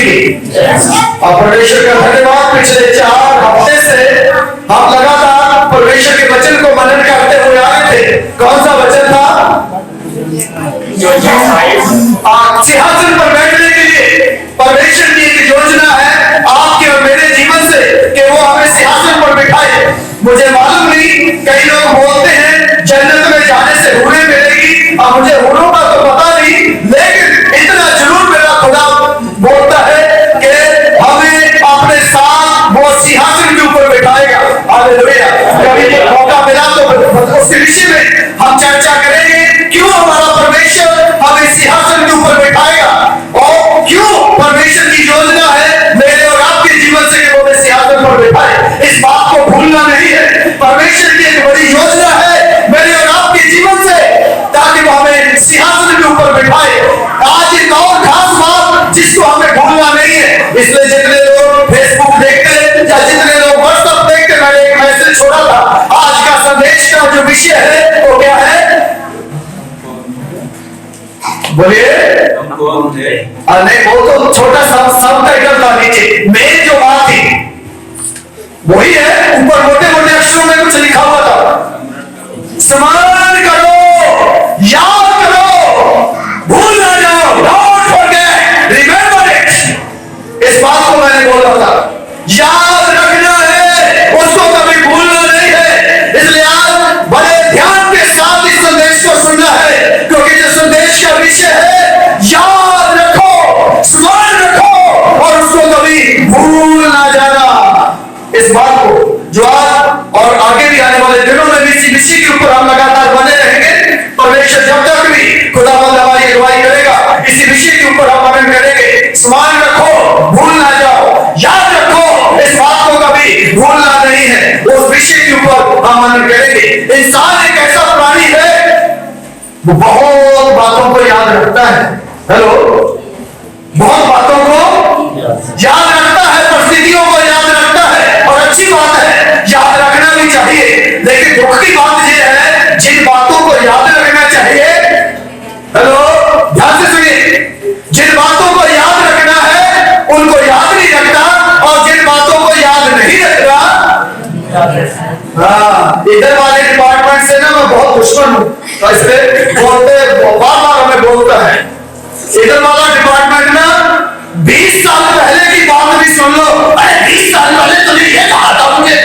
मसीह की। और परमेश्वर का धन्यवाद, पिछले 4 हफ्ते से हम लगातार परमेश्वर के वचन को मनन करते हुए आ रहे थे। कौन सा वचन था? सिंहासन पर बैठने के लिए परमेश्वर की एक योजना है आपके और मेरे जीवन से कि वो हमें सिंहासन पर बिठाए। मुझे मालूम नहीं, कई लोग बोलते हैं जन्नत में जाने से हुरें मिलेगी, और मुझे हुरों का तो पता नहीं, लेकिन इतना जरूर मेरा खुदा बोलता है कि हमें अपने साथ वो सिंहासन के ऊपर बिठाएगा। हालेलुया। कभी ये मौका मिला तो उसके विषय में हम चर्चा करेंगे, क्यों हमारा परमेश्वर हमें सिंहासन के ऊपर बिठाएगा और क्यों परमेश्वर की योजना है मेरे और आपके जीवन से कि वो हमें सिंहासन पर बिठाए। इस बात को भूलना नहीं है। परमेश्वर की एक बड़ी योजना है मेरे और आपके जीवन से, ताकि वो हमें सिंहासन के ऊपर बिठाए। आज एक और खास बात जिसको हमें भूलना नहीं है, इसलिए जितने लोग फेसबुक देखते हैं या जितने लोग व्हाट्सएप देखते हैं, मैंने एक मैसेज छोड़ा था। आज का संदेश का जो विषय है वो क्या है? बोलिए। नहीं, वो तो छोटा सब टाइटल था नीचे, मेन जो बात थी वही है। ऊपर मोटे मोटे अक्षरों में कुछ लिखा हुआ था, स्मरण करो, याद करो, भूल ना जाओ, डोंट फॉरगेट, रिमेंबर इट। इस बात को मैंने बोला था, याद रखना है, उसको कभी भूलना नहीं है। इसलिए आज बड़े ध्यान के साथ इस संदेश को सुनना है, क्योंकि जो संदेश का विषय है याद रखो, स्मरण रखो और उसको कभी भूल ना जाना। इस बात को जो आज और आगे भी आने वाले दिनों में भी इसी विषय के ऊपर हम लगातार बने रहेंगे। परमेश्वर जब तक भी खुदावंद हमारी अगुवाई करेगा, इसी विषय के ऊपर हम मनन करेंगे। स्मरण रखो, भूल ना जाओ, याद रखो, इस बात को कभी भूलना नहीं है। उस विषय के ऊपर हम मनन करेंगे। इंसान एक ऐसा प्राणी है, वो बहुत बातों को याद रखता है। हेलो, बहुत बातों को याद रखता है, परिस्थितियों को याद रखता है, और अच्छी बात है, याद रखना भी चाहिए। लेकिन दुख की बात यह है, जिन बातों को याद रखना चाहिए, हेलो ध्यान से सुनिए, जिन बातों को याद रखना है उनको याद नहीं रखता, और जिन बातों को याद नहीं रखता, हाँ, इधर वाले डिपार्टमेंट से ना मैं बहुत दुश्मन हूं, तो इसलिए बोलते बार बार हमें बोलता है। इधर वाला डिपार्टमेंट ना 20 साल पहले की बात भी सुन लो। अरे 20 साल पहले तुमने ये कहा था मुझे।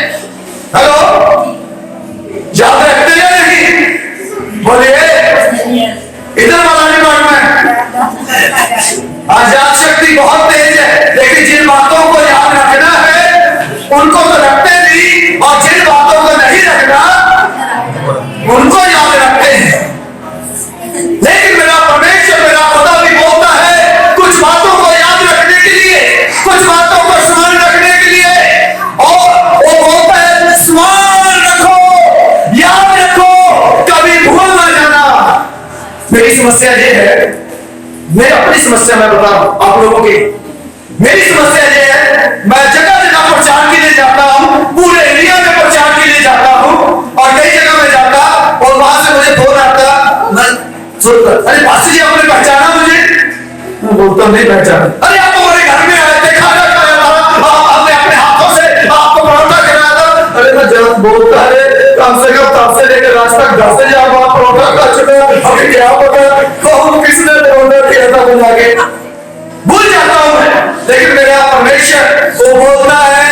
हेलो, याद रखते या नहीं? बोलिए। इधर वाला डिपार्टमेंट आजाद शक्ति बहुत तेज है, लेकिन जिन बातों को याद रखना है उनको तो रखते नहीं, और जिन बातों को नहीं रखना उनको याद रखते हैं। लेकिन मेरा परमेश्वर, मेरा खुदा भी बोलता है कुछ बातों को याद रखने के लिए, कुछ बातों को स्मरण रखने के लिए, और वो बोलता है स्मरण रखो, याद रखो, कभी भूल ना जाना। मेरी समस्या ये है, मैं अपनी समस्या में बता रहा हूं आप लोगों की। मेरी समस्या ये है, मैं जगह जगह प्रचार के लिए जाता हूं, पूरे एरिया में प्रचार के लिए जाता हूं, और कई जगह में जाता और वहां से मुझे फोन आता, अरे पास्टर जी आपने पहचाना मुझे? मैं बोलता नहीं पहचाना। अरे आप हमारे घर में आए थे, खाना खाया था, हमने अपने हाथों से आपको परोठा खिलाया था। अरे मैं जब बोलता है कम से कम तब से लेकर आज तक 10 हजार बार परोठा खा चुका, अभी क्या पता कौन किसने परोठा किया था बना के, भूल जाता हूं मैं। लेकिन मेरा परमेश्वर वो बोलता है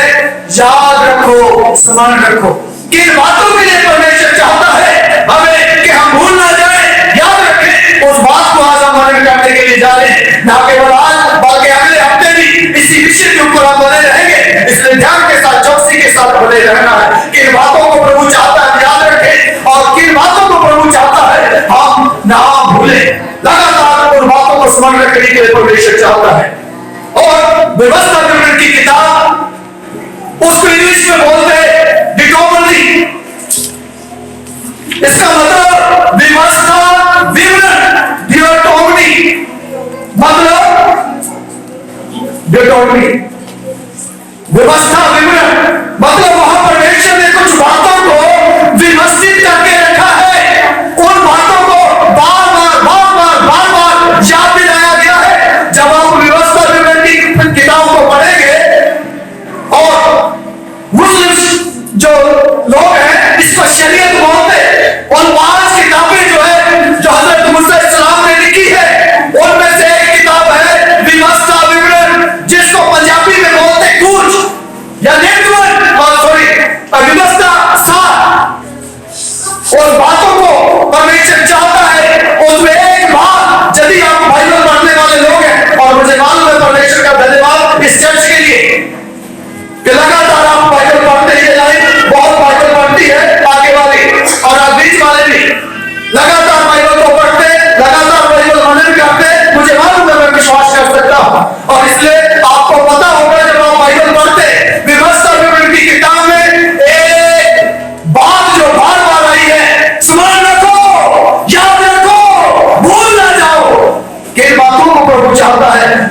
याद रखो, स्मरण रखो। किन बातों के लिए परमेश्वर चाहता है हमें कि हम भूल ना जाए, याद रखें, उस बात को आज हम मनन करने के लिए जा रहे हैं। ना केवल आज बल्कि अगले हफ्ते भी इसी विषय के ऊपर हम बने रहेंगे। इसलिए ध्यान के साथ, चौकसी के साथ बने रहना है। किन बातों को प्रभु चाहता है याद रखें, और किन बातों को प्रभु चाहता है हम ना भूलें। लगातार उन बातो't को स्मरण रखने के लिए परमेश्वर चाहता है। और व्यवस्था विवरण की किताब, उसको इंग्लिश में बोलते हैं डिटोमनी। इसका मतलब व्यवस्था विवरण, डिटोमनी मतलब डिटोमनी, व्यवस्था विवरण मतलब वहां परमेश्वर ने कुछ बातों को व्यवस्थित करके रखा है। उन बातों को बार बार याद दिलाया गया है। जब आप व्यवस्था विवरण की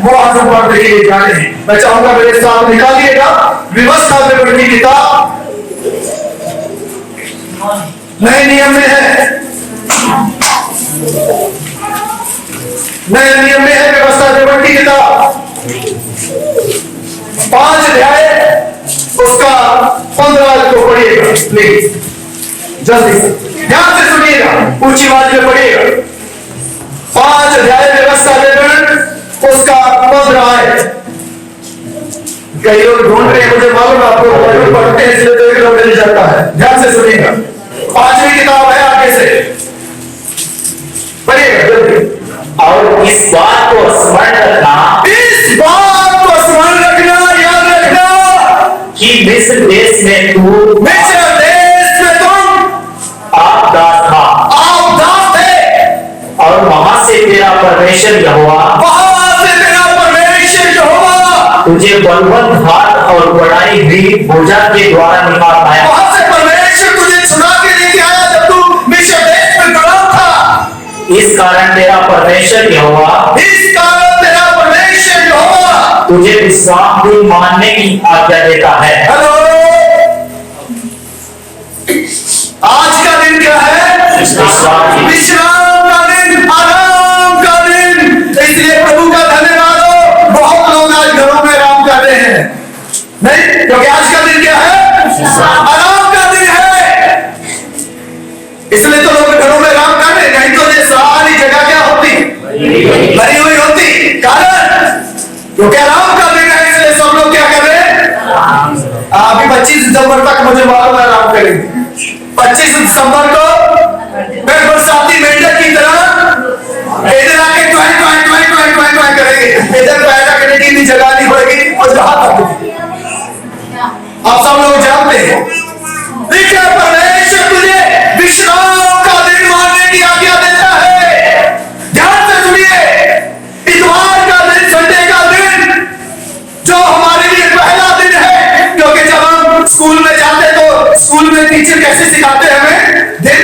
वो आज हम पढ़ने के लिए जाने हैं। मैं चाहूंगा मेरे साथ निकालिएगा व्यवस्था विवरण की किताब, नए नियम में है, नए नियम में है व्यवस्था विवरण की किताब 5 अध्याय उसका 15 को पढ़िएगा प्लीज, जल्दी ध्यान से सुनिएगा, ऊंची आवाज में पढ़िएगा। 5 अध्याय व्यवस्था विवरण उसका 15 है। कई लोग ढूंढ रहे हैं, मुझे मालूम आपको पढ़ते हैं इसलिए तो एक लोग मिल जाता है। ध्यान से सुनिएगा, 5वीं किताब है, आगे से पढ़िएगा जल्दी। और इस बात को स्मरण रखना, इस बात को स्मरण रखना, याद रखना कि मिस्र देश में तुम तुम आप दास थे और वहां से तेरा परमेश्वर यहोवा तुझे बलवंत हाथ और बढ़ाई हुई भुजा के द्वारा निकाल आया। वहां से परमेश्वर तुझे छुड़ा के लेके आया जब तू मिस्र देश में गड़ा था। इस कारण तेरा परमेश्वर यहोवा तुझे विश्राम दिन मानने की आज्ञा देता है। हेलो, आज का दिन क्या है? विश्राम का दिन, आराम का दिन। इसलिए प्रभु का धन्यवाद हो, बहुत लोग आज घरों में आराम कर रहे हैं, नहीं, क्योंकि आज का दिन क्या है? आराम का दिन है, इसलिए तो लोग घरों में आराम कर रहे हैं। नहीं तो ये सारी जगह क्या होती, भरी हुई होती। कारण क्योंकि आराम का दिन है, इसलिए सब लोग क्या कर रहे हैं? अभी 25 दिसंबर तक मुझे मालूम है आराम करेंगे। 25 दिसंबर को मैं बरसाती मेंढक की तरह इधर आके ट्वाई ट्वाई ट्वाई ट्वाई ट्वाई ट्वाई करेंगे। इधर पैदा करने की भी जगह नहीं पड़ेगी और जहां तक आप सब लोग जानते हैं, देखिए परमेश्वर तुझे विश्राम का दिन मानने की आज्ञा देता है। ध्यान से सुनिए, इतवार का दिन, संडे का दिन जो हमारे लिए पहला दिन है, क्योंकि जब हम स्कूल में जाते तो स्कूल में टीचर कैसे सिखाते हैं हमें दिन,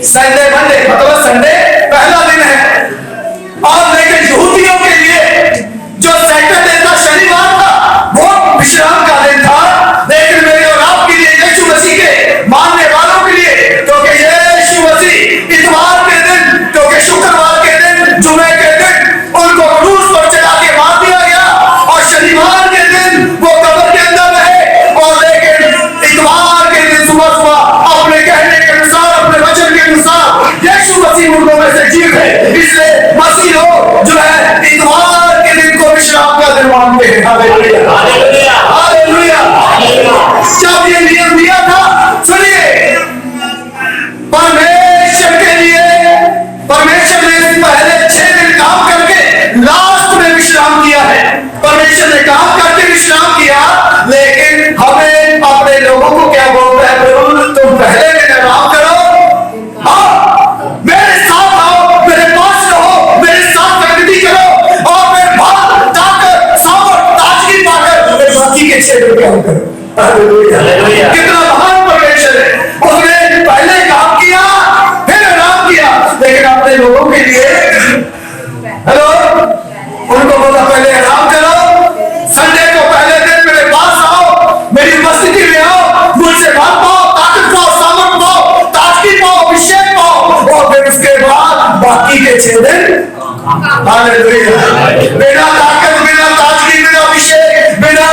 संडे मंडे, मतलब संडे पहला दिन है। और लेकिन यहूदियों के लिए जो सैटरडे था, शनिवार था, वो विश्राम का दिन था। लेकिन मेरे और आपके लिए, यीशु मसीह के मानने वालों के लिए, क्योंकि यीशु मसीह इतवार के दिन, क्योंकि शुक्रवार के दिन, जुमे के दिन उनको क्रूस पर चढ़ा के मार दिया गया, और शनिवार के दिन वो कब्र के अंदर रहे। और लेकिन इतवार के दिन सुबह सुबह अपने कहने के अनुसार, अपने वचन के अनुसार यीशु मसीह मुर्दों में से जी है। इसलिए मसीह लोग जो है इतवार के दिन को विश्राम का दिन मानते हैं। Hallelujah, hallelujah, hallelujah. जब ये नियम दिया था, सुनिए, परमेश्वर के लिए, परमेश्वर ने पहले 6 दिन काम करके लास्ट में विश्राम किया है। परमेश्वर ने काम करके विश्राम किया, लेकिन हमें अपने लोगों को क्या बोलता है? प्रभु तुम पहले दिन आराम करो, हाँ, मेरे साथ आओ, मेरे पास रहो, मेरे साथ प्रगति करो, और मेरे भाग जाकर सामर्थ ताजगी पाकर बाकी के 6 दिन काम करो। हालेलुया, कितना महान परमेश्वर है। उसने पहले काम किया, फिर आराम किया, लेकिन अपने लोगों के लिए, हेलो, उनको बोला पहले आराम करो, संडे को पहले दिन मेरे पास आओ, मेरी उपस्थिति में आओ, मुझसे बात पाओ, ताकत पाओ, सामर्थ पाओ, ताजगी पाओ, अभिषेक पाओ, और फिर उसके बाद बाकी के 6 दिन, हालेलुया, बिना ताकत, बिना ताजगी, बिना अभिषेक, बिना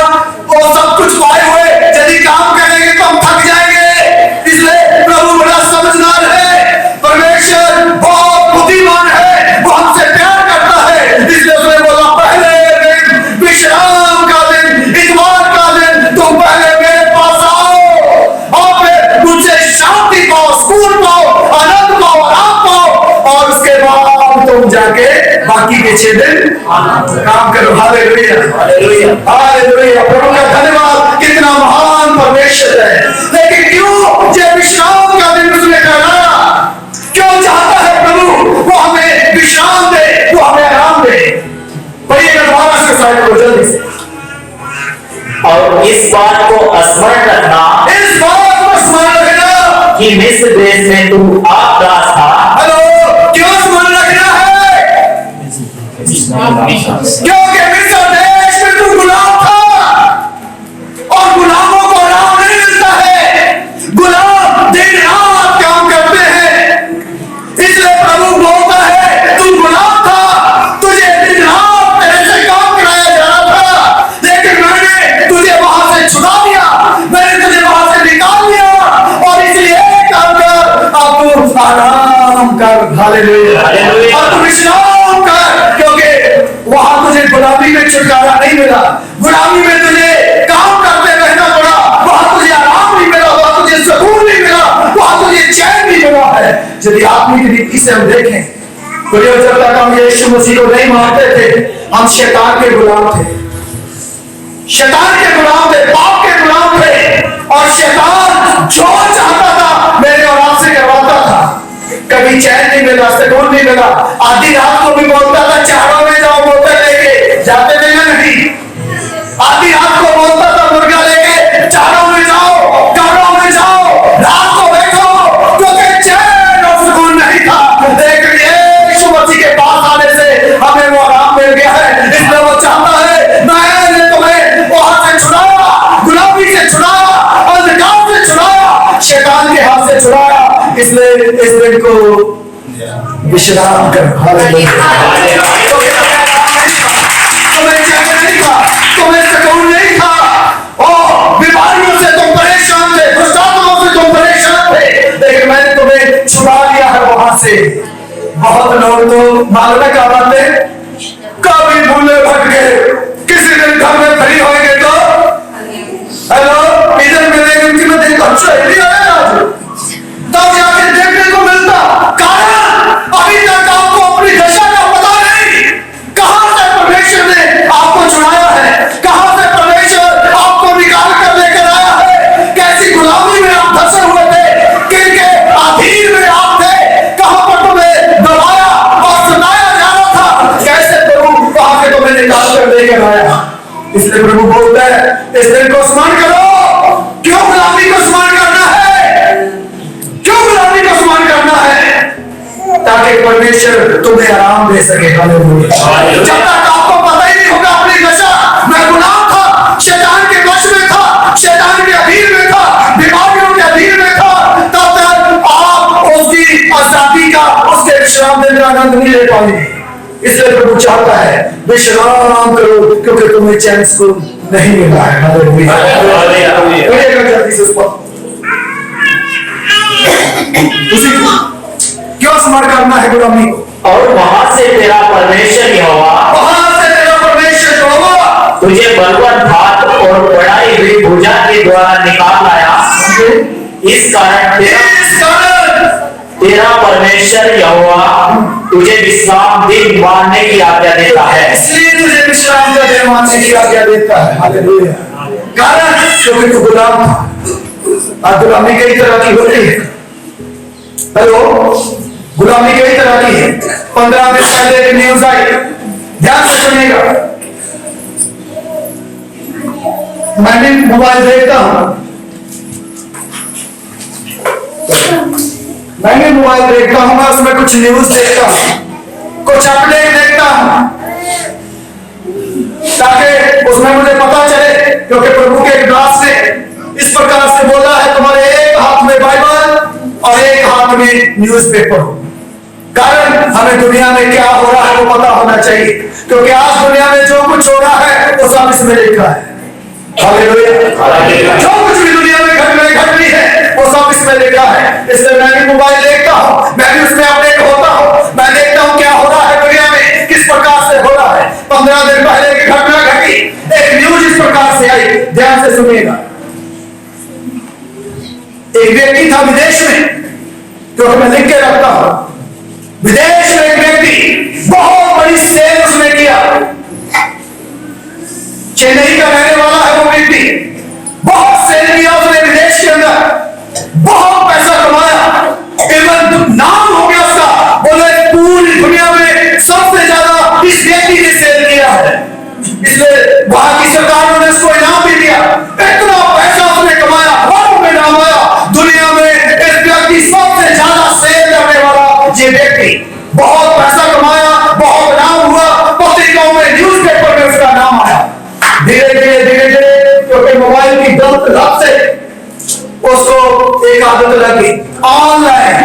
वो सब कुछ पाए हुए यदि काम करेंगे तो हम थक जाएंगे। इसलिए प्रभु बड़ा समझदार है, परमेश्वर बहुत बुद्धिमान है, वो हमसे प्यार करता है। इसलिए उसने बोला पहले दिन, विश्राम का दिन, इतवार का दिन, तुम पहले मेरे पास आओ, और फिर मुझसे शांति पाओ, सुकून पाओ, आनंद पाओ, आराम पाओ, और उसके बाद तुम जाके बाकी के 6 दिन काम करो। Hallelujah, hallelujah, hallelujah. प्रभु का धन्यवाद, कितना महान परमेश्वर है। लेकिन क्यों ये विश्राम का दिन उसने कराया? क्यों चाहता है प्रभु वो हमें विश्राम दे, वो हमें आराम दे? पढ़िएगा दोबारा से साइड को जल्दी से। और इस बात को स्मरण रखना, इस बात को स्मरण रखना कि मिस्र देश में तू आप दास था। हेलो, क्यों स्मरण रखना है? क्योंकि मिस्र देश में तू गुलाम था और गुलामों को आराम नहीं मिलता है। गुलाम दिन रात काम करते हैं, इसलिए प्रभु बोलता है तू गुलाम था, तुझे दिन रात तेरे से काम कराया जा रहा था, लेकिन मैंने तुझे वहां से छुड़ा दिया, मैंने तुझे वहां से निकाल दिया और इसलिए काम कर, अब तू आराम कर। हालेलुया। और तू विश्राम कर, क्योंकि वहां तुझे गुलामी में छुटकारा नहीं मिला, गुलामी में तुझे काम करते रहना पड़ा, वहां तुझे आराम नहीं मिला, वहां तुझे सुकून नहीं मिला, वहां तुझे चैन नहीं मिला है। यदि आत्मिक रीति से हम देखें तो जब तक हम यीशु मसीह को नहीं मानते थे, हम शैतान के गुलाम थे, शैतान के गुलाम थे, पाप के गुलाम थे, और शैतान जो चाहता था मेरे और आपसे करवाता था। कभी चैन नहीं मिला, सुकून नहीं मिला, आधी रात को भी बोलता था चारों में जाओ बोतल लेके, जाते थे ना नहीं। आधी रात को बोलता था मुर्गा लेके चारों में जाओ, कारों में जाओ, रात को बैठो, क्योंकि चैन और सुकून नहीं था। लेकिन यीशु मसीह के पास आने से हमें वो आराम मिल गया है, इसलिए वो चाहता है मैंने तुम्हें वहां से छुड़ाया, गुलामी से छुड़ाया, अंधकार से छुड़ाया, शैतान के हाथ से छुड़ाया, इसलिए इस दिन को विश्राम कर। तुम्हें चैन नहीं था, तुम्हें सुकून नहीं था, और बीमारियों से तुम परेशान थे, दुष्टात्माओं से तुम परेशान थे, लेकिन मैंने तुम्हें छुड़ा लिया है वहां से। बहुत लोग तो मालूम है क्या बात है, कभी भूले भट गए, किसी दिन घर में खड़ी होंगे तो हेलो इधर मिलेंगे, उनकी में देखो अच्छा ही आया आज, तब जाके देखने को मिलता। कारण अभी तक आपको अपनी दशा का पता नहीं, कहां से परमेश्वर ने आपको छुड़ाया है, कहां से परमेश्वर आपको निकाल कर लेकर आया है, कैसी गुलामी में आप फंसे हुए थे, किनके अधीन में आप थे, कहां पर तुम्हें दबाया और सुनाया जा रहा था, कैसे प्रभु वहां से तुम्हें निकाल कर लेकर आया। इसलिए प्रभु बोलता है इस दिन को स्मरण करो। क्यों गुलामी को स्मरण करना है, क्यों गुलामी को स्मरण करना है? ताकि परमेश्वर तुम्हें आराम दे सके। हालेलुया। जब तक आपको पता ही नहीं होगा अपनी दशा, मैं गुलाम था, शैतान के वश में था, शैतान के अधीन में था, बीमारियों के अधीन में था, तब तक आप उसकी आजादी का, उसके विश्राम देने का आनंद नहीं ले पाएंगे। इसलिए प्रभु चाहता है विश्राम करो, क्योंकि तुम्हें चैन को नहीं मिला है। हालेलुया। जल्दी से उस पर क्यों स्मरण करना है गुलामी को? और वहां से तेरा परमेश्वर यहोवा, वहां से तेरा परमेश्वर यहोवा तुझे बलवन्त हाथ और बढ़ाई हुई भुजा के द्वारा निकाल लाया। इस कारण तेरा परमेश्वर यहोवा तुझे विश्राम दिन मानने की आज्ञा देता है। इसलिए तुझे विश्राम का दिन मानने की आज्ञा देता है। हालेलुया। कारण क्योंकि तू गुलाम था। और गुलामी कई तरह की होती है। हेलो, गुलामी कई तरह की है। 15 दिन पहले एक न्यूज आई, ध्यान से सुनिएगा। मैंने मोबाइल देखता हूं, मैं उसमें कुछ न्यूज देखता हूं, कुछ अपडेट देखता हूं, ताकि उसमें मुझे पता चले। क्योंकि प्रभु के एक दास ने इस प्रकार से बोला है, तुम्हारे एक हाथ में बाइबल और एक हाथ में न्यूज़पेपर हो। कारण हमें दुनिया में क्या हो रहा है वो पता होना चाहिए, क्योंकि आज दुनिया में जो कुछ हो रहा है वो सब इसमें लिखा है। हालेलुया। जो कुछ भी दुनिया में घट रही है वो सब इसमें लिखा है। इसलिए मैं भी मोबाइल देखता हूँ, मैं भी उसमें अपडेट होता हूँ, मैं देखता हूँ क्या हो रहा है दुनिया में, किस प्रकार से हो रहा है। 15 दिन पहले की घटना घटी, एक न्यूज इस प्रकार से आई, ध्यान से सुनिएगा। एक व्यक्ति था विदेश में, जो मैं लिख के रखता हूं, विदेश में एक व्यक्ति बहुत बड़ी सेल उसने किया। चेन्नई का रहने वाला है वो व्यक्ति, बहुत सेल किया उसने विदेश के अंदर, बहुत पैसा कमाया, इवन नाम हो गया उसका, बोले पूरी दुनिया में सबसे ज्यादा इस व्यक्ति ने सेल किया है। इसलिए वहां की सरकार ने उसको इनाम भी दिया। इतना पैसा उसने कमाया, अरबों में नाम आया दुनिया में। इस व्यक्ति सबसे ज्यादा सेल करने वाला ये व्यक्ति, बहुत पैसा कमाया, बहुत नाम हुआ, पत्रिकाओं में उसका नाम आया। धीरे धीरे क्योंकि मोबाइल की गलत लत से उसको एक आदत लगी ऑनलाइन।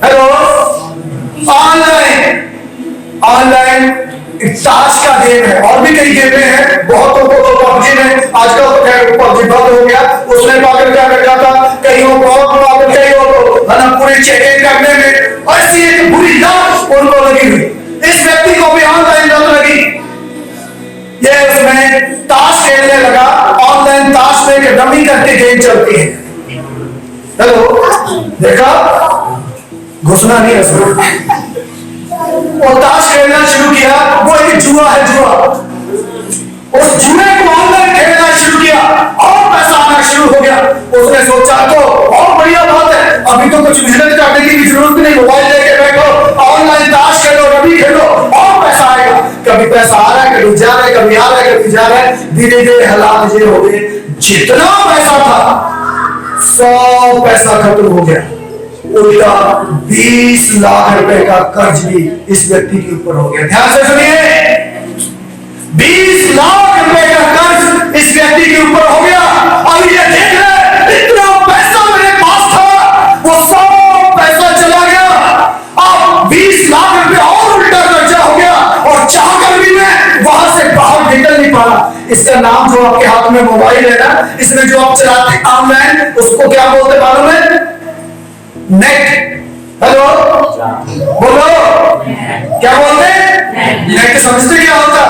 हेलो, ऑनलाइन ताश का गेम है और भी कई गेमें हैं। बहुतों को तो पबजी में, आजकल तो खैर पबजी बंद हो गया, उसने पागल क्या कर रहा था, कईयों बहुत पागल, कईयों को है ना पूरी चेकिंग करने में ऐसी एक बुरी लत उनको लगी हुई। इस व्यक्ति को भी ऑनलाइन लत लगी। ये उसमें ताश खेलने लगा। ऑनलाइन ताश में एक रमी करके गेम चलती है। हेलो, देखा, घुसना नहीं है। और ताश खेलना शुरू किया। वो एक जुआ है, जुआ। उस जुए को ऑनलाइन खेलना शुरू किया और पैसा आना शुरू हो गया। उसने सोचा तो और बढ़िया बात है, अभी तो कुछ मेहनत करने की जरूरत नहीं, मोबाइल लेके बैठो, ऑनलाइन ताश खेलो, रमी खेलो और पैसा आएगा। कभी पैसा आ रहा है, कभी जा रहा है, कभी आ रहा है, कभी जा रहा है। धीरे धीरे हालात ये हो गए, जितना पैसा था सब पैसा खत्म हो गया। उल्टा 20 लाख रुपए का कर्ज भी इस व्यक्ति के ऊपर हो गया। ध्यान से सुनिए, 20 लाख रुपए का कर्ज इस व्यक्ति के ऊपर हो गया। अब ये देख ले, इतना पैसा मेरे पास था, वो सब पैसा चला गया। अब 20 लाख रुपए और उल्टा कर्जा हो गया और चाहकर भी मैं वहां से बाहर निकल नहीं पा रहा। इसका नाम जो आपके हाथ में मोबाइल है ना, इसमें जो आप चलाते ऑनलाइन, उसको क्या बोलते मालूम है? नेट। हेलो, बोलो, क्या बोलते हैं? नेट समझते क्या होता?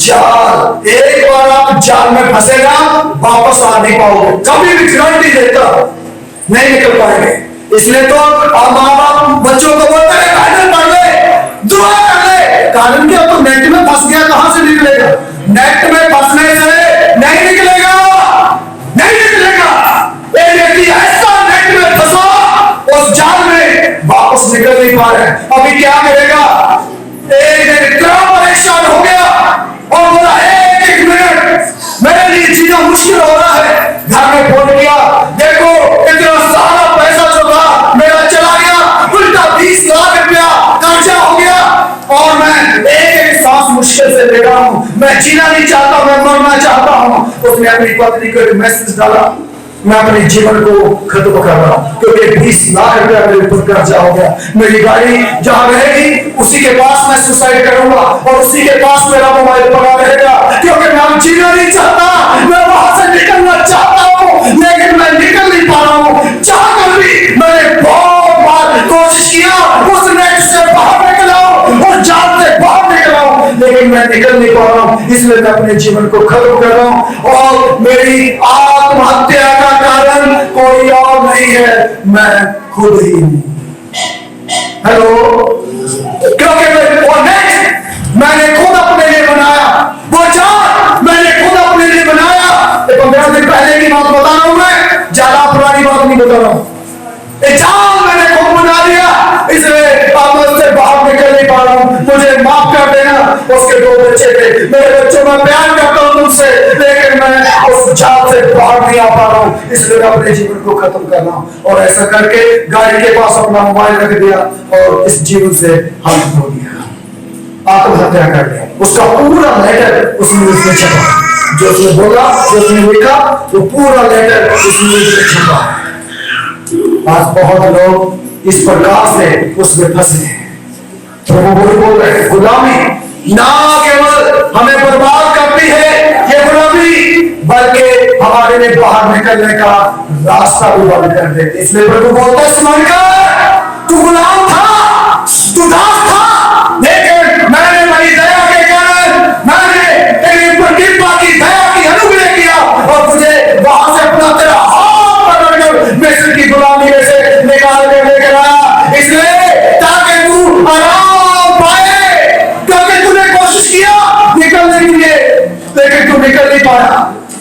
जाल। एक बार आप जाल में फंसे ना, वापस आ नहीं पाओगे, कभी भी गारंटी देता नहीं निकल पाएंगे। इसलिए तो माँ बाप बच्चों को बोलते हैं कानून पढ़ ले, दुआ कर ले। कानून क्या, तो नेट में फंस गया, कहां से निकलेगा? नेट में फंसने से नहीं निकलेगा, नहीं निकलेगा। एक व्यक्ति ऐसा नेट में फंसा, उस जाल में वापस निकल नहीं पा रहा है। अभी क्या करेगा? एक दिन इतना परेशान हो गया और बोला, एक मिनट, मेरे लिए जीना मुश्किल हो रहा है। घर में फोन किया, देखो इतना सारा पैसा जो था मेरा चला गया, उल्टा 20 लाख रुपया कर्जा हो गया और मैं एक सांस मुश्किल से ले रहा हूं। मैं जीना नहीं चाहता, मैं मरना चाहता हूं। उसने अपनी पत्नी को एक मैसेज डाला, मैं अपने जीवन को खत्म कर रहा हूं क्योंकि 20 लाख रुपया मेरे ऊपर कर्जा हो गया। मेरी गाड़ी जहां रहेगी उसी के पास मैं सुसाइड करूंगा और उसी के पास मेरा मोबाइल पड़ा रहेगा, क्योंकि मैं जीना नहीं चाहता, मैं वहां से निकलना चाहता हूं, लेकिन मैं निकल नहीं पा रहा हूं। चाहकर भी मैंने बहुत बार कोशिश किया, उस नेट से बाहर निकला और जाल से बाहर निकला, लेकिन मैं निकल नहीं पा रहा हूं। इसलिए मैं अपने जीवन को खत्म कर रहा हूं और मेरी आत्महत्या का कारण कोई और नहीं है, मैं खुद ही हूं। हेलो, क्योंकि वो नेट मैंने खुद अपने लिए बनाया, वो जाल मैंने खुद अपने लिए बनाया। 15 दिन पहले की बात बता रहा हूं मैं, ज्यादा पुरानी बात नहीं बता रहा हूं। जाल मैंने खुद बना लिया, इसलिए अब मैं उससे बाहर निकल नहीं पा रहा हूं। मुझे माफ कर देना। उसके 2 बच्चे थे, मेरे बच्चों में प्यार करता हूं तुमसे, लेकिन मैं उस जाल से बाहर नहीं आ पा रहा हूं, इसलिए मैं अपने जीवन को खत्म कर रहा हूं। और ऐसा करके गाड़ी के पास अपना मोबाइल रख दिया और इस जीवन से हाथ धो दिया, आत्महत्या कर लिया। उसका पूरा लेटर उस न्यूज में छपा, जो उसने बोला, जो उसने लिखा, वो पूरा लेटर उस न्यूज में छपा। आज बहुत लोग इस प्रकार से उसमें फंसे हैं। तो वो बोल रहे हैं, गुलामी ना केवल हमें बर्बाद करती है ये गुलामी, बल्कि हमारे लिए बाहर निकलने का रास्ता भी बंद कर देती। इसलिए प्रभु बोलते हैं, स्मरण कर, तू गुलाम था, तू दास था, लेकिन मैंने मेरी दया के कारण, मैंने तेरे ऊपर कृपा की, दया की, अनुग्रह किया और तुझे वहां से अपना तेरा हाथ पकड़कर मिस्र की गुलामी में से निकाल कर लेकर आया। इसलिए ताकि तू आराम पाए, क्योंकि तूने कोशिश किया निकलने के लिए, लेकिन तू निकल नहीं पाया।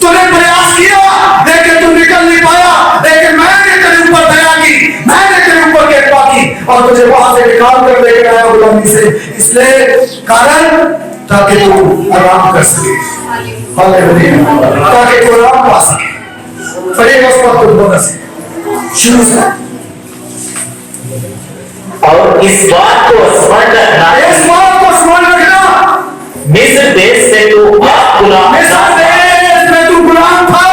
तूने प्रयास किया, लेकिन तू निकल नहीं पाया। लेकिन मैंने तेरे ऊपर दया की, मैंने तेरे ऊपर कृपा की और तुझे वहां से निकाल कर लेकर आया गुलामी से। इसलिए कारण ताकि तू आराम कर सके, हालेलुया, ताकि तू आराम पा सके। पढ़िएगा उस बात को दोबारा से शुरू से। और इस बात को स्मरण रखना, इस बात को स्मरण रखना, मिस्र देश से तू गुलाम था,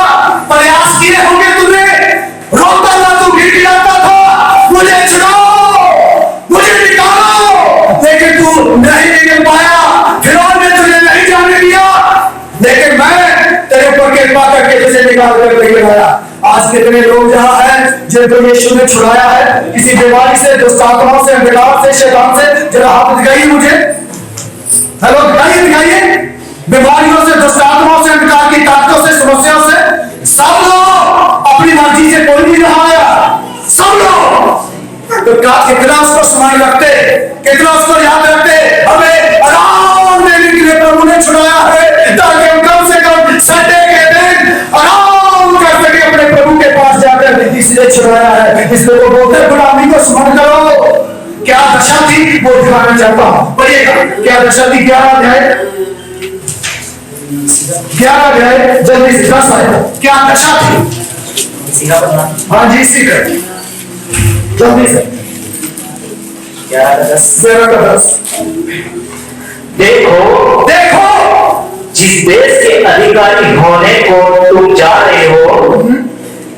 प्रयास किए होंगे तुमने, रोता था, तू गिड़गिड़ाता था, मुझे छुड़ाओ, मुझे निकालो, लेकिन तू नहीं निकल पाया। फिरौन ने तुझे नहीं जाने दिया, लेकिन मैं तेरे ऊपर कृपा करके तुझे निकाल कर लेके आया। आज कितने लोग जहां हैं जिनको यीशु ने छुड़ाया है किसी बीमारी से, दुष्ट आत्माओं से, अंधकार से, शैतान से। जरा हाथ दिखाइए मुझे, हेलो दिखाइए, बीमारियों से, दुष्ट आत्माओं से, अंधकार की ताकतों से, समस्याओं से, सब लोग अपनी मर्जी से कोई नहीं रहा आया, सब लोग। तो कितना उसको स्मरण रखते, कितना उसको याद रखते, हमें आराम देने के लिए प्रभु ने छुड़ाया है, ताकि हम कम से कम संडे के दिन आराम कर सके अपने प्रभु के पास जाकर। इसलिए छुड़ाया है, इसलिए वो बोलते गुलामी को स्मरण करो। क्या दशा थी वो दिखाना चाहता हूं, पढ़िएगा क्या दशा थी। 11 अध्याय जल्दी से 10 आया, क्या दशा थी। हाँ जी, सीकर जल्दी से 11:10। देखो जिस देश के अधिकारी होने को तुम जा रहे हो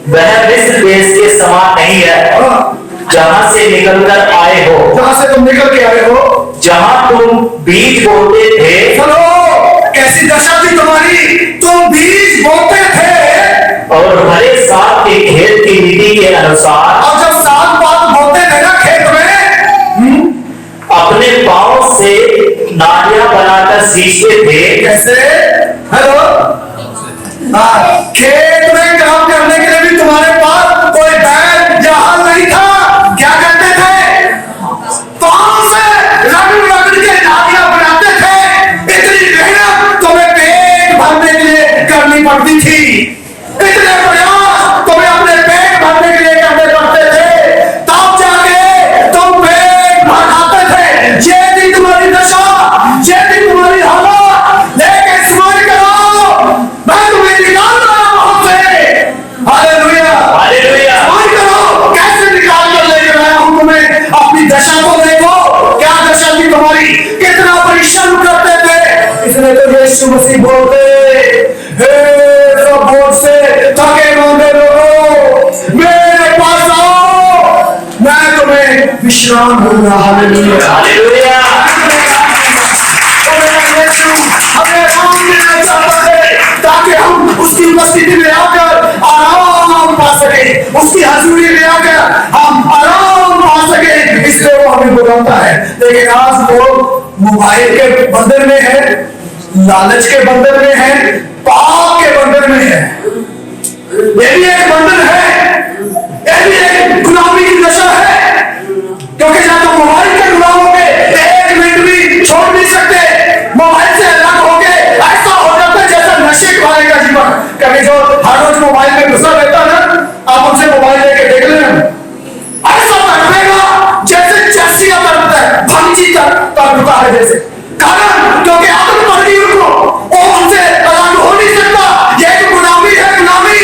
वह मिस्र देश के समान नहीं है, जहां से निकलकर आए हो, जहां से तुम निकल के आए हो, जहां तुम बीज बोते थे। सुनो, कैसी दशा थी तुम्हारी, तुम बीज बोते थे और हरे साल के खेत की रीति के अनुसार, और जब साल बाद बोते थे ना खेत में, अपने पांव से नालियां बनाकर सींचते थे। कैसे? हेलो, खेत में काम करने के लिए भी तुम्हारे पास कोई बैल या हल नहीं था। क्या करते थे? पांव से रगड़ के नालियां बनाते थे। इतनी मेहनत तुम्हें पेट भरने के लिए करनी पड़ती थी, इतने प्रयास तुम्हें अपने पेट भरने के लिए करने पड़ते थे, तब जाके तुम पेट भर खाते थे। ये थी तुम्हारी दशा, ये थी तुम्हारी हालत। लेकिन स्मरण करो, मैं तुम्हें निकाल रहा हूं वहां से। Hallelujah, hallelujah. स्मरण करो, कैसे निकाल कर लेकर आया हूं तुम्हें। अपनी दशा को देखो, क्या दशा थी तुम्हारी, कितना परिश्रम करते थे। इसलिए तो यीशु मसीह बोलते, हे सब बोझ से थके मांदे लोगों, मेरे पास आओ, मैं तुम्हें विश्राम दूंगा। Hallelujah, hallelujah. हमें आराम देना चाहता है, ताकि हम उसकी उपस्थिति में आकर आराम पा सके, उसकी हजूरी में आकर हम आराम पा सके। इसलिए वो हमें बुलाता है। लेकिन आज लोग मोबाइल के बंधन में है, लालच के बंधन में है, पाप के बंधन में है। ये भी एक बंधन है, ये भी एक गुलामी की दशा है, क्योंकि जब तुम मोबाइल के गुलाम होगे, एक मिनट भी छोड़ नहीं सकते। मोबाइल से अलग होके ऐसा हो जाता है जैसा नशे वाले का जीवन। कभी जो हर रोज मोबाइल में घुसा रहता है ना, आप उनसे मोबाइल लेके देख लेना, ऐसा तड़पेगा जैसे चर्सिया तड़पता है, भंजी तड़पता है जैसे। कारण क्योंकि आदत पड़ गई उनको, वो उनसे अलग हो नहीं सकता। ये तो गुलामी है, गुलामी,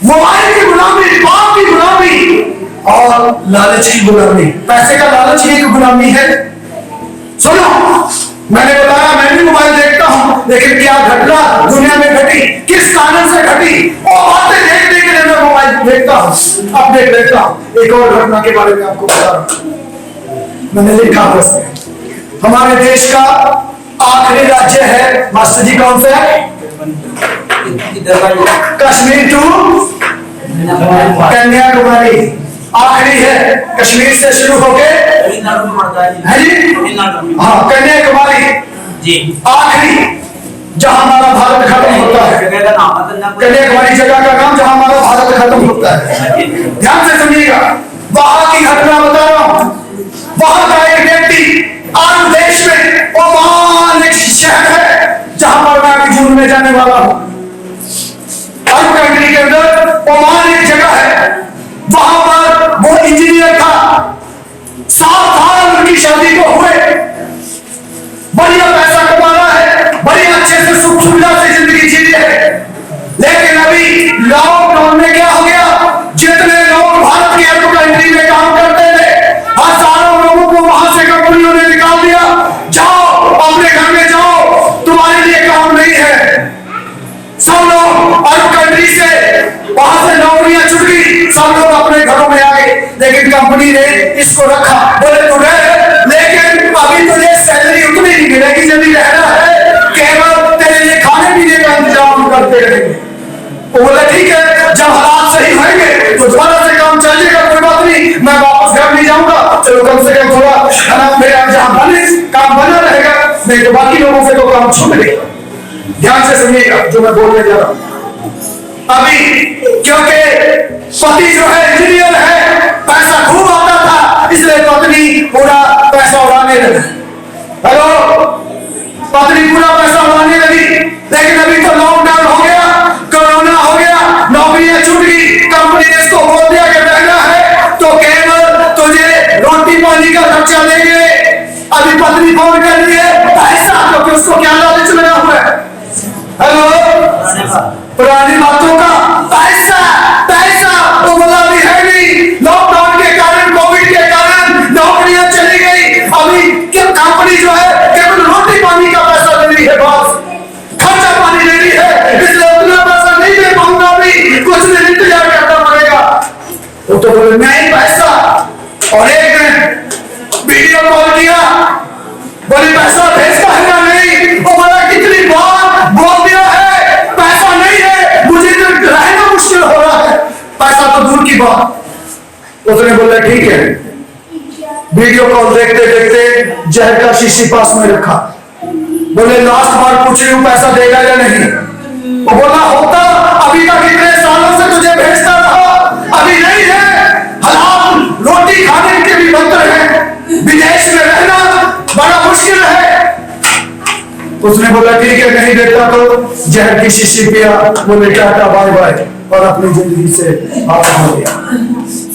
मोबाइल की गुलामी, पाप की गुलामी और लालच की गुलामी। पैसे का लालच ही एक गुलामी है। सुनो, मैंने बताया मैं भी मोबाइल देखता हूं, लेकिन क्या घटना दुनिया में घटी, किस कारण से घटी, और बातें देखने के लिए मैं मोबाइल देखता हूं, अपडेट देखता हूं। एक और घटना के बारे में आपको बता रहा हूं, मैंने लिखा है उसमें। हमारे देश का आखिरी राज्य है, मास्टर जी कौन सा है? कश्मीर टू कन्याकुमारी आखिरी है। कश्मीर से शुरू होके है जी, हाँ, कन्याकुमारी जी आखिरी, जहां हमारा भारत खत्म होता है। कन्याकुमारी जगह का नाम जहां हमारा भारत खत्म होता है। ध्यान से सुनिएगा, वहां की घटना बता रहा हूं। वहां का एक व्यक्ति आज देश में ओमान एक शहर है, जहां पर मैं अभी जून में जाने वाला हूं। अरब कंट्री के अंदर ओमान एक जगह है, वहां पर वो इंजीनियर था। 7 साल उनकी शादी को हुए, बढ़िया पैसा कमा रहा है, बढ़िया अच्छे से सुख सुविधा से जिंदगी जी रहे है। लेकिन अभी लॉकडाउन में क्या हो गया, जितने लोग भारत की अरब कंट्री में काम करते थे, हजारों लोगों को वहां से कंपनियों ने निकाल दिया। जाओ अपने इसको रखा। बोले तू रह, लेकिन अभी तुझे सैलरी उतनी नहीं मिलेगी जब रहना है, केवल तेरे लिए खाने पीने का इंतजाम करते रहेंगे। वो बोले ठीक है, जब हालात सही होंगे तो दोबारा से काम चलेगा, कोई बात नहीं, मैं वापस घर नहीं जाऊंगा, चलो कम से कम थोड़ा हालात मेरा जहां बने काम बना रहेगा, नहीं तो बाकी लोगों से तो काम छूट गया। ध्यान से सुनिएगा जो मैं बोलने जा रहा हूं। अभी क्योंकि पति जो है इंजीनियर है, पैसा खूब आता था, इसलिए पत्नी पूरा पैसा उड़ाने लगी। हेलो, पत्नी पूरा पैसा उड़ाने लगी। लेकिन अभी तो लॉकडाउन हो गया, कोरोना हो गया, नौकरियां छूट गई, कंपनी ने इसको बोल दिया कि रहना है तो केवल तुझे रोटी पानी का खर्चा देंगे। अभी पत्नी फोन कर रही है पैसा, क्योंकि उसको क्या लालच लगा हुआ है। हेलो, पुरानी बातों का पैसा पैसा तो बोला भी है नहीं। लॉकडाउन के कारण, कोविड के कारण नौकरियां चली गई। अभी क्या कंपनी जो है केवल रोटी पानी का पैसा दे रही है, बस खर्चा पानी दे रही है, इसलिए उतना पैसा नहीं दे पाऊंगा, अभी कुछ दिन इंतजार करना पड़ेगा। वो तो बोले नहीं पैसा। और एक ने वीडियो कॉल किया, बोले पैसा भेजता है या नहीं। वो बोला कितनी बार बोल दिया है पैसा नहीं है, मुझे तो रहना मुश्किल हो रहा है, पैसा तो दूर की बात। उसने बोला ठीक है। वीडियो कॉल देखते देखते जहर का शीशी पास में रखा। बोले लास्ट बार पूछ रही हूं पैसा देगा या नहीं। वो बोला होता, अभी तक इतने सालों से तुझे भेजता रहा, अभी नहीं है। हालात रोटी खाने के भी बंतर है, विदेश में रहना बड़ा मुश्किल है। उसने बोला ठीक है, नहीं देता तो जहर की शीशी पिया, बोले टाटा बाय बाय, और अपनी जिंदगी से बाहर हो गया।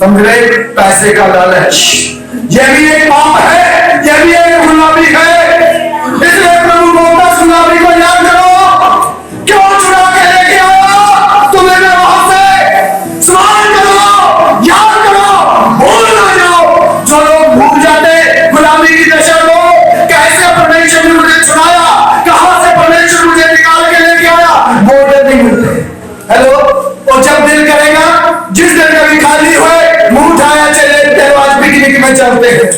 समझ रहे, पैसे का लालच ये भी एक पाप है, ये भी एक गुलामी है। इसलिए प्रभु बोलता गुलामी को याद करो, क्यों चुरा के लेके आया तुम्हें मैं वहां से। स्मरण करो, याद करो, भूल ना जाओ। जो लोग भूल जाते गुलामी की दशा को, कैसे परमेश्वर ने मुझे छुड़ाया, कहां से परमेश्वर मुझे निकाल के लेके आया, वो नहीं मिलते। हेलो, और जब दिल करेगा, जिस दिन कभी खाली हुए, मुंह उठाया चले दरवाजे पिकनिक में चलते हैं।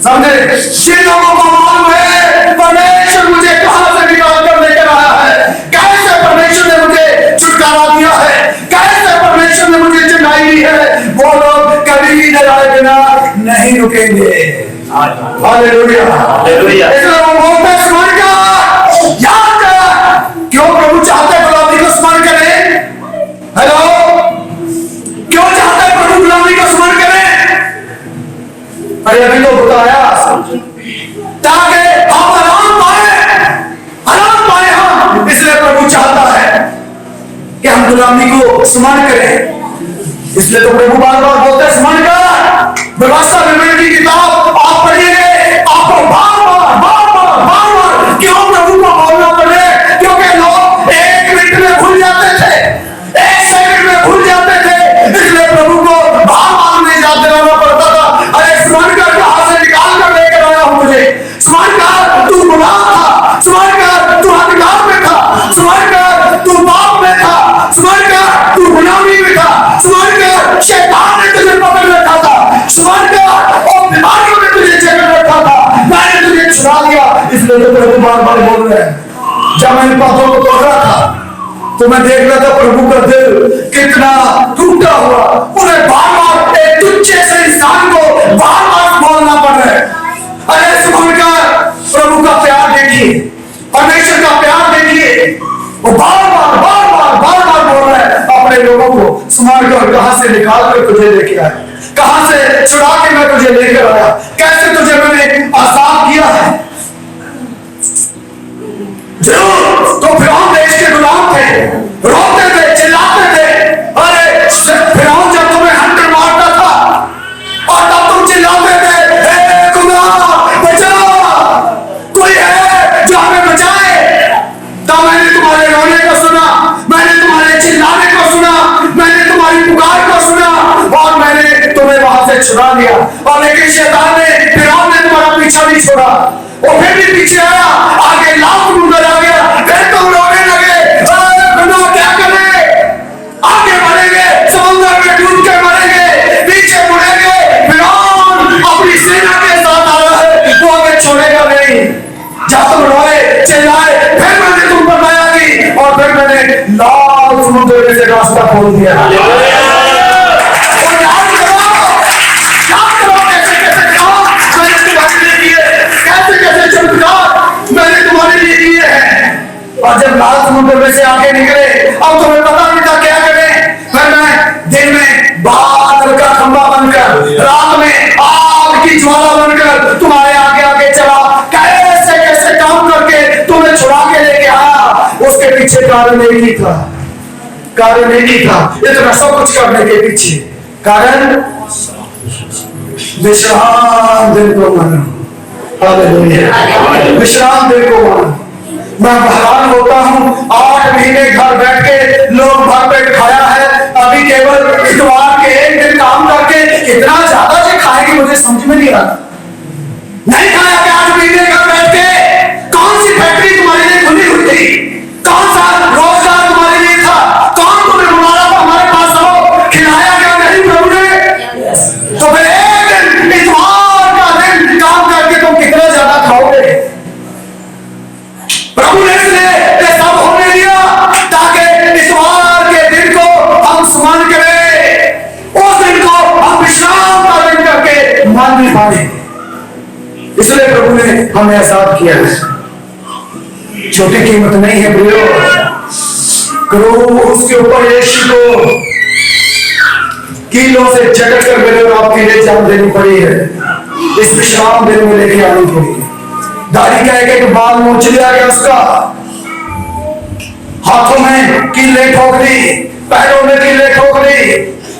समझे, जिन लोगों को मालूम है परमेश्वर मुझे कहां से निकाल कर लेकर आया है, कैसे परमेश्वर ने मुझे छुटकारा दिया है, कैसे परमेश्वर ने मुझे चढ़ाई दी है, वो लोग कभी भी डराए बिना नहीं रुकेंगे। Hallelujah, hallelujah. इसलिए वो बोलते हैं स्मरण कर, याद कर। क्यों प्रभु चाहते हैं गुलामी को स्मरण करें। हेलो, क्यों चाहते हैं प्रभु गुलामी को स्मरण करें। अरे अभी तो बताया, ताकि हम आराम पाए हम। इसलिए प्रभु चाहता है कि हम गुलामी को स्मरण करें। इसलिए तो प्रभु बार बार बोलते हैं स्मरण कर। व्यवस्था विवरण की किताब आप पढ़िए, आपको बार बार क्यों प्रभु को बोलना पड़े, क्योंकि लोग एक मिनट में भूल जाते थे, एक सेकंड में भूल जाते थे। इसलिए प्रभु को बार बार नहीं याद दिलाना पड़ता था। अरे स्मरण कर, कहां से निकाल कर लेकर आया हूं मुझे। स्मरण कर, तू गुलाम था। स्मरण कर, तू अंधकार में था। स्मरण कर, तू पाप में था। स्मरण कर, तू गुलामी में था। स्मरण कर, शैतान ने तुझे पकड़ रखा था। स्मरण कर, और बीमारियों ने तुझे जकड़ रखा था, मैंने तुझे छुड़ा लिया। इसलिए तो प्रभु बार बार बोल रहे हैं। जब मैं इन बातों को बोल रहा था तो मैं देख रहा था प्रभु का दिल कितना टूटा हुआ। उन्हें बार बार एक तुच्छे से इंसान को बार बार बोलना पड़ रहा है। अरे सुनकर प्रभु का प्यार देखिए, परमेश्वर का प्यार देखिए। वो बार बार बोल रहा है अपने लोगों को, स्मरण कर, कहां से निकाल कर तुझे लेके आया, कहां से छुड़ा के मैं तुझे लेकर आया, कैसे तुझे मैंने आजाद किया है। जरूर तो फिरौन देश के गुलाम थे, रोते थे, चिल्लाते थे। अरे फिरौन जब तुम्हें हंटर मारता था और तब तुम चिल्लाते थे, हे खुदा बचा, कोई है जो हमें बचाए। तब मैंने तुम्हारे रोने को सुना, मैंने तुम्हारे चिल्लाने को सुना, मैंने तुम्हारी पुकार को सुना, और मैंने तुम्हें वहां से छुड़ा लिया। और लेकिन शैतान ने, फिरौन ने तुम्हारा पीछा नहीं छोड़ा, वो फिर भी पीछे आया, आगे लाख नजर आ गया, फिर तुम रोने लगे। क्या करें, आगे बढ़ेंगे, समुद्र में डूब के मरेंगे, पीछे मुड़ेंगे। फिरौन जब तुम रोए चिल्लाए, फिर मैंने तुम पर दया की और फिर मैंने लाल समुद्र में से रास्ता खोल दिया। और जब लाल समुद्र में से आगे निकले, अब तुम्हें पता नहीं था क्या करें। फिर मैं दिन में बादल का खंभा बनकर, रात में आग की ज्वाला बनकर तुम्हारे आगे आगे चला, कैसे कैसे काम करके तुम्हें छुड़ा के लेके आया। उसके पीछे कारण एक ही था, कारण एक ही था, इतना सब कुछ करने के पीछे कारण विश्राम दिन को मानो। हालेलुया, विश्राम दिन को मानो। मैं हैरान होता हूँ, 8 महीने घर बैठ के लोग भर पेट खाया है, अभी केवल इतवार के एक दिन काम करके इतना ज्यादा जो खाएंगे मुझे समझ में नहीं आता। नहीं खाया कि 8 महीने घर बैठ के? कौन सी फैक्ट्री तुम्हारे लिए खुली हुई थी? कौन सा रोजगार तुम्हारे लिए था? कौन तुम्हें बुलाया था हमारे पास आओ? खिलाया क्या नहीं प्रभु ने? तो फिर एक दिन इतवार का दिन काम करके तुम कितना ज्यादा खाओगे? प्रभु ने इसलिए सब होने दिया ताकि इतवार के दिन को हम स्मरण करें, उस दिन को हम विश्राम का दिन करके मान नहीं पाए। इसलिए प्रभु ने हमें आजाद किया है। छोटी कीमत नहीं है प्रियो, क्रूस के ऊपर यीशु को कीलों से झटक कर मेरे और आपके लिए जान देनी पड़ी है, इस विश्राम दिन में लेके आनी पड़ी। दाढ़ी का एक बाल नोच लिया गया उसका, हाथों में कीले ठोक दी, पैरों में कीले ठोक दी,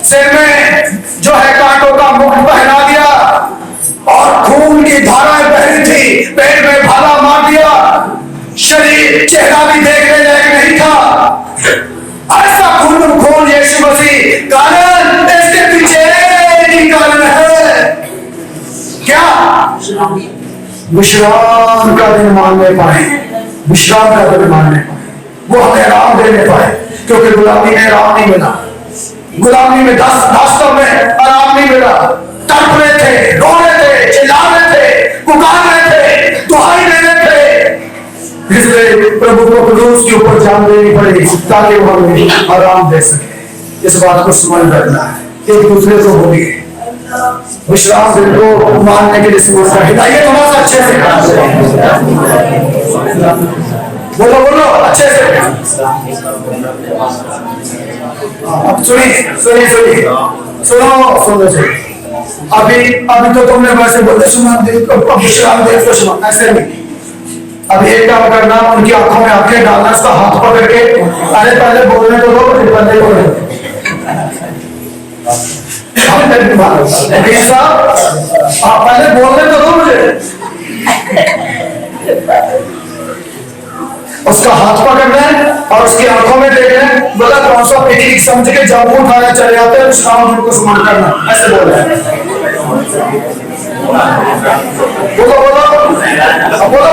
सिर में जो है कांटों का मुकुट पहना दिया और खून की धाराएं बह रही थी, पेट में भाला मार दिया, शरीर चेहरा भी देखने लायक नहीं था। ऐसा खून यीशु मसीह, कारण इसके पीछे एक ही कारण है, क्या? विश्राम का दिन मानने पाए, विश्राम का दिन मानने पाए, वो हमें आराम देने पाए, क्योंकि गुलामी में आराम नहीं मिला, गुलामी में वास्तव में आराम नहीं मिला। तड़प रहे थे, रो रहे थे, चिल्ला रहे थे, पुकार रहे थे, दुहाई दे रहे थे। इसलिए प्रभु को क्रूस के ऊपर जान देनी पड़ी ताकि वो हमें आराम दे सके। इस बात को स्मरण रखना है, एक दूसरे को बोलिए, विश्राम दिन को मानने के लिए समझता है। थोड़ा सा अच्छे से बोलो बोलो अच्छे से। सुनिए सुनिए सुनिए, सुनो सुनो सुनो। अभी तो तुमने वैसे बोले विश्राम दिन को सुना, ऐसे नहीं। अब एक काम करना, उनकी आंखों में आंखें डालना, उसका हाथ पकड़ के, अरे पहले बोलने तो दो, फिर पहले बोले पहले बोलने तो दो मुझे। उसका हाथ पकड़ना है और उसकी आंखों में देखना है, बोला कौन सा पिकनिक समझ के जामुन उठाने चले जाते हैं, शाम को स्मरण करना, ऐसे बोल रहे हैं। बोलो बोलो बोलो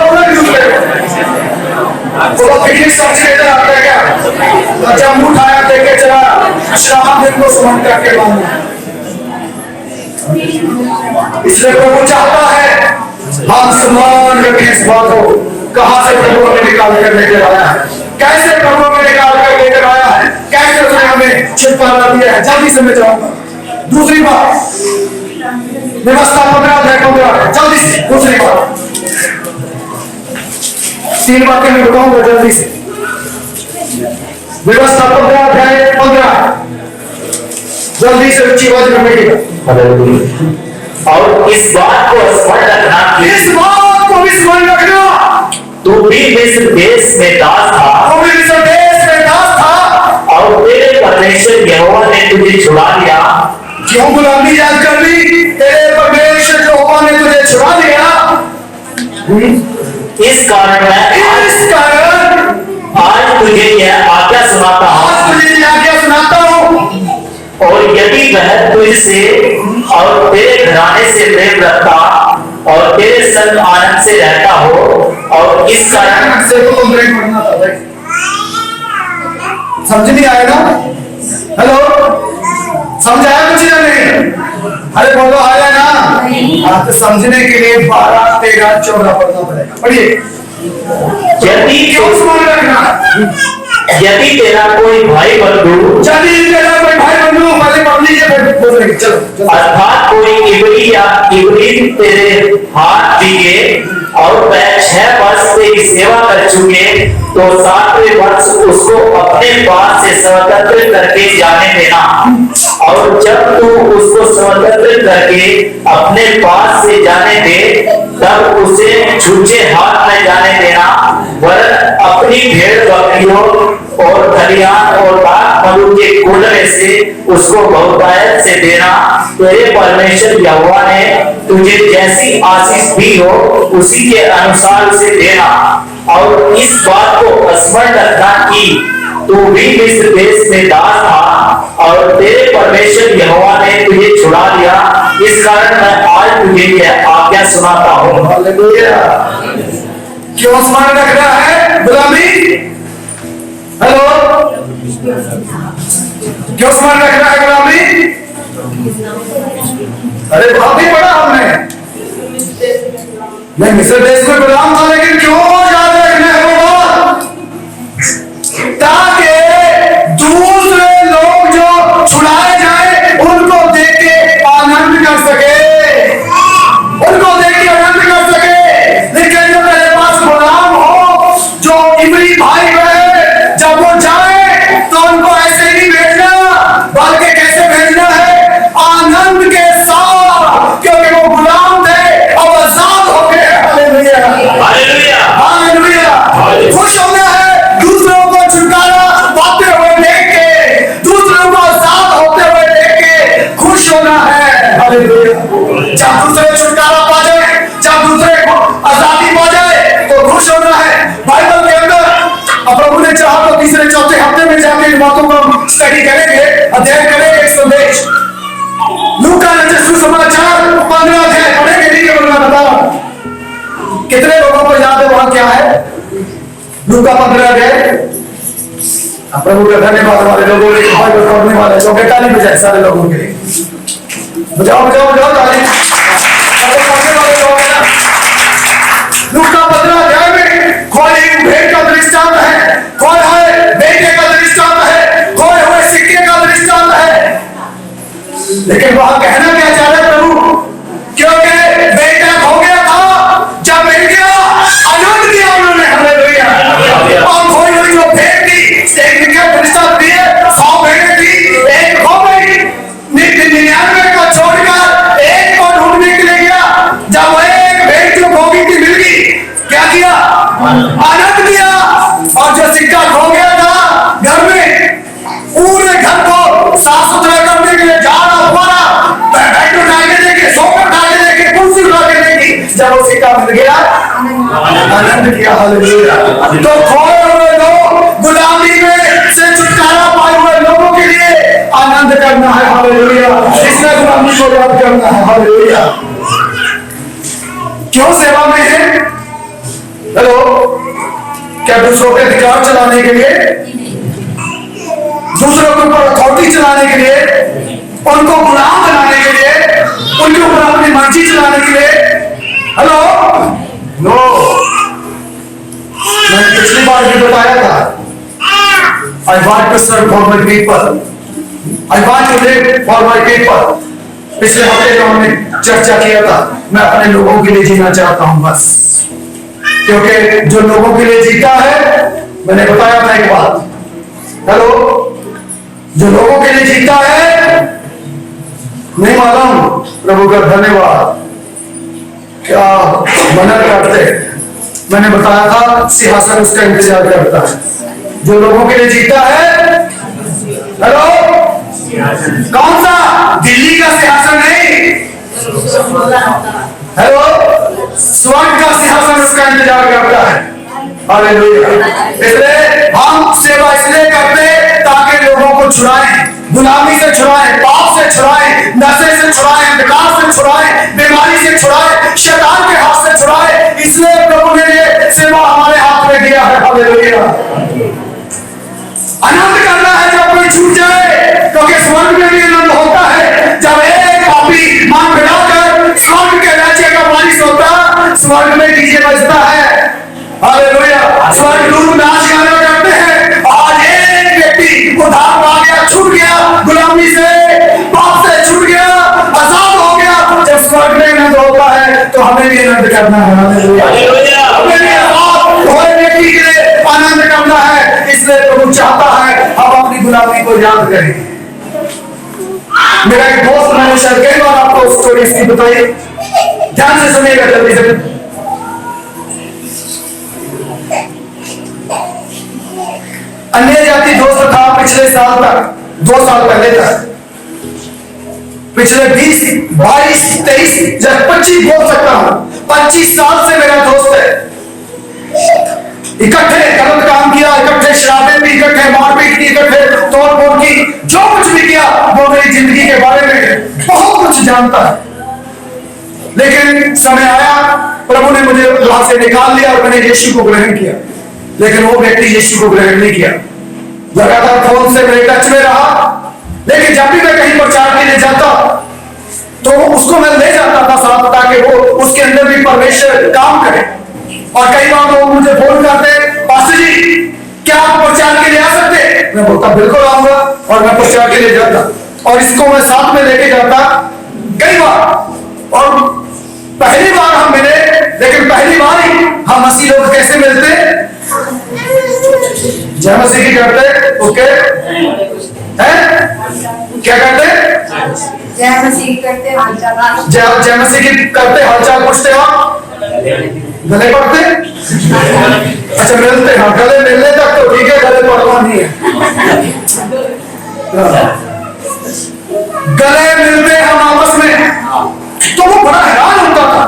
बोलो, पिकनिक समझ के जाते हैं क्या? जामुन उठाया देखे चला, शाम दिन को स्मरण करके मानना। इसलिए प्रभु चाहता है हम सम्मान रखें इस बात को, कहां से प्रभु हमें निकाल कर लेकर आया है, कैसे प्रभु हमें निकाल कर लेकर आया है, कैसे उसने हमें छुटकारा दिया है। जल्दी से मैं जाऊंगा। दूसरी बात, व्यवस्था 15 जल्दी से। दूसरी बात, 3 बातें मैं बताऊंगा जल्दी से। व्यवस्था 15 जल्दी से ऊंची आवाज में बैठिएगा। और इस बात को स्मरण रखना, इस बात को भी स्मरण रखना, तू भी मिस्र देश में दास था, तू भी मिस्र देश में दास था, और तेरे परमेश्वर यहोवा ने तुझे छुड़ा लिया। क्यों गुलामी याद कर ली? तेरे परमेश्वर यहोवा ने तुझे छुड़ा लिया। इस कारण आज तुझे यह आज्ञा सुनाता हूँ, और यदि वह तुझसे और तेरे घराने से प्रेम रखता और तेरे संग आनंद से रहता हो, और इस कारण से तो ब्रेक पढ़ना था भाई, समझ नहीं आएगा? हेलो, समझ आया कुछ या नहीं? अरे बोलो आया ना? हाँ, तो समझने के लिए 12, 13, 14 पढ़ना पड़ेगा। पढ़िए यदि क्यों स्मरण रखना? यदि तेरा कोई भाई बंधु यदि तेरा कोई भाई बंधु, पहले पढ़ लीजिए फिर बोलेंगे। चलो। अर्थात कोई इबरी या इबरी तेरे हाथ दिए और वह 6 वर्ष तेरी सेवा कर चुके, तो 7वें वर्ष उसको अपने पास से स्वतंत्र करके जाने देना। और जब तू उसको स्वतंत्र करके अपने पास से जाने दे, तब उसे छूछे हाथ में जाने देना, वरन अपनी भेड़ बकरियों और खलिहान और बाग फलों के कोलरे से उसको बहुतायत से देना। तेरे परमेश्वर यहोवा ने तुझे जैसी आशीष दी हो उसी के अनुसार उसे देना। और इस बात को स्मरण रखना कि तू भी मिस्र देश में दास था और तेरे परमेश्वर यहोवा ने तुझे छुड़ा लिया। इस कारण मैं आज तुझे यह आज्ञा सुनाता हूँ। हालेलुया। क्यों स्मरण रख रहा है? गुलामी। हेलो, क्यों स्मरण रख रहा है गुलामी? अरे बहुत ही बड़ा हमने, मैं मिस्र देश में गुलाम था, लेकिन क्यों याद रखना है वो बात? ताकि दूसरे लोग जो छुड़ाए जाए उनको देख के आनंद कर सके, उनको देख के आनंद कर सके। लेकिन जो मेरे पास गुलाम हो, जो इबरी भाई है, जब वो जाए तो उनको ऐसे नहीं भेजना, बल्कि कैसे भेजना है? आनंद के साथ, क्योंकि वो गुलाम थे अब आजाद हो गए। Hallelujah, hallelujah, hallelujah. खुश होना है दूसरों को छुटकारा पाते हुए देख के, दूसरों को आजाद होते हुए देख के खुश होना है। हालेलुया। जब दूसरे छुटकारा पा जाए, जब दूसरे को आजादी पा जाए तो खुश होना है। बाइबल के अंदर प्रभु ने चाहा तो तीसरे चौथे हफ्ते में जाके इन बातों को स्टडी करेंगे, अध्ययन करेंगे। एक संदेश लूका ने सुसमाचार 15 अध्याय पढ़ेंगे, नहीं केवल मैं बता रहा हूं। कितने लोगों को याद है वहां क्या है? लूका 15 अध्याय। प्रभु का धन्यवाद वाले लोगों ने, पढ़ने वाले लोग ताली बजाए सारे लोगों के लिए। बजाओ बजाओ बजाओ ताली। पढ़ने वाले लोग हैं ना। लूका 15 अध्याय में कोई भेड़ का दृष्टांत है, कोई है बेटे का दृष्टांत है, कोई हुए सिक्के का दृष्टांत है। लेकिन वहां कहना क्या चाह रहे प्रभु? क्योंकि बेटा खो गया था, जब मिल गया आनंद किया उन्होंने। हालेलुया। और कोई हुई जो भेड़ थी, एक का दृष्टांत दिए, 100 भेड़ें थी, एक खो गई, 99 को छोड़कर एक को ढूंढने के लिए गया। जब वो एक भेड़ जो खो गई थी मिल गई, क्या किया? आनंद किया। और जो सिक्का खो गया था घर में, पूरे घर को साफ सुथरा करने के लिए झाड़ा फुआरा, बेड उठा के देखे, सोफा उठा के देखे, कुर्सी उठा के देखी। जब वो सिक्का मिल गया आनंद किया। हालेलुया। तो खोए हुए लोग, गुलामी में से छुटकारा पाए हुए लोगों के लिए आनंद करना है। हालेलुया। इसमें गुलामी को याद करना है। हालेलुया। क्यों सेवा में है? हेलो, क्या दूसरों के अधिकार चलाने के लिए, दूसरों के ऊपर अथॉरिटी चलाने के लिए, उनको गुलाम बनाने के लिए, उनके ऊपर अपनी मर्जी चलाने के लिए? Hello, no. मैंने पिछली बार भी बताया था, I want to serve for my people, I want to live for my people. पिछले हफ्ते जो हमने चर्चा किया था, मैं अपने लोगों के लिए जीना चाहता हूं बस। क्योंकि जो लोगों के लिए जीता है, मैंने बताया था एक बात। हेलो, जो लोगों के लिए जीता है, नहीं मालूम प्रभु का धन्यवाद क्या मना करते। मैंने बताया था सिंहासन उसका इंतजार करता है। जो लोगों के लिए जीता है, हेलो, कौन सा? दिल्ली का सिंहासन नहीं, हेलो, स्वर्ग का सिंहासन उसका इंतजार करता है। हालेलुया। इसलिए हम सेवा इसलिए करते ताकि लोगों को छुड़ाएं, गुलामी से छुड़ाएं, पाप से छुड़ाएं, नशे से छुड़ाएं, अंधकार से छुड़ाएं, बीमारी से छुड़ाएं, शैतान के हाथ से छुड़ाएं। इसलिए प्रभु ने ये सेवा हमारे हाथ में दिया है। हालेलुया। आनंद करना है जब कोई छूट जाए, क्योंकि स्वर्ग में भी आनंद होता है जब एक पापी मन मिलाकर स्वर्ग के राज्य का वारिस होता। स्वर्ग में डीजे बजता है, हालेलुया। स्वर्गदूत नाच गाना करते हैं। आज एक व्यक्ति उद्धार पा गया, छूट गया गुलामी से, पाप से छूट गया, आजाद हो गया। जब स्वर्ग में आनंद होता है तो हमें भी आनंद करना है। हालेलुया। हमें भी आजाद हुए व्यक्ति के लिए आनंद करना है। इसलिए प्रभु चाहता है हम अपनी गुलामी को याद करें। मेरा एक दोस्त, मैंने शायद कई बार आपको स्टोरी इसकी बताई, ध्यान से सुनिएगा जल्दी से। अन्य जाति दोस्त था पिछले साल तक, 2 साल पहले तक, पिछले 20, 22, 23 या 25 बोल सकता हूं, 25 साल से मेरा दोस्त है। इकट्ठे गलत काम किया, इकट्ठे शराबें पी, इकट्ठे मारपीट की, इकट्ठे तोड़ फोड़ की, जो कुछ भी किया वो मेरी जिंदगी के बारे में बहुत कुछ जानता है। लेकिन समय आया, प्रभु ने मुझे वहां से निकाल लिया और मैंने यीशु को ग्रहण किया। लेकिन वो व्यक्ति यीशु को ग्रहण नहीं किया, लगातार फोन से मेरे टच में रहा। लेकिन जब भी मैं कहीं प्रचार के लिए जाता तो उसको मैं ले जाता था साथ, ताकि वो उसके अंदर भी परमेश्वर काम करे। और कई बार वो मुझे फोन करते, पास्टर जी क्या आप प्रचार के लिए आ सकते? मैं बोलता बिल्कुल आऊंगा, और मैं प्रचार के लिए जाता और इसको मैं साथ में लेके जाता कई बार। और पहली बार हम मिले, लेकिन पहली बार ही हम मसीह लोग कैसे मिलते, जय मसीह की करते, ओके हैं, क्या करते, जय मसीह करते हालचाल, जय मसीह की करते, हालचाल पूछते हो, गले पड़ते, अच्छा मिलते हैं, गले मिलने तक तो ठीक है, गले पड़वा नहीं है। गले मिलते हम आपस में, तो वो बड़ा हैरान होता था।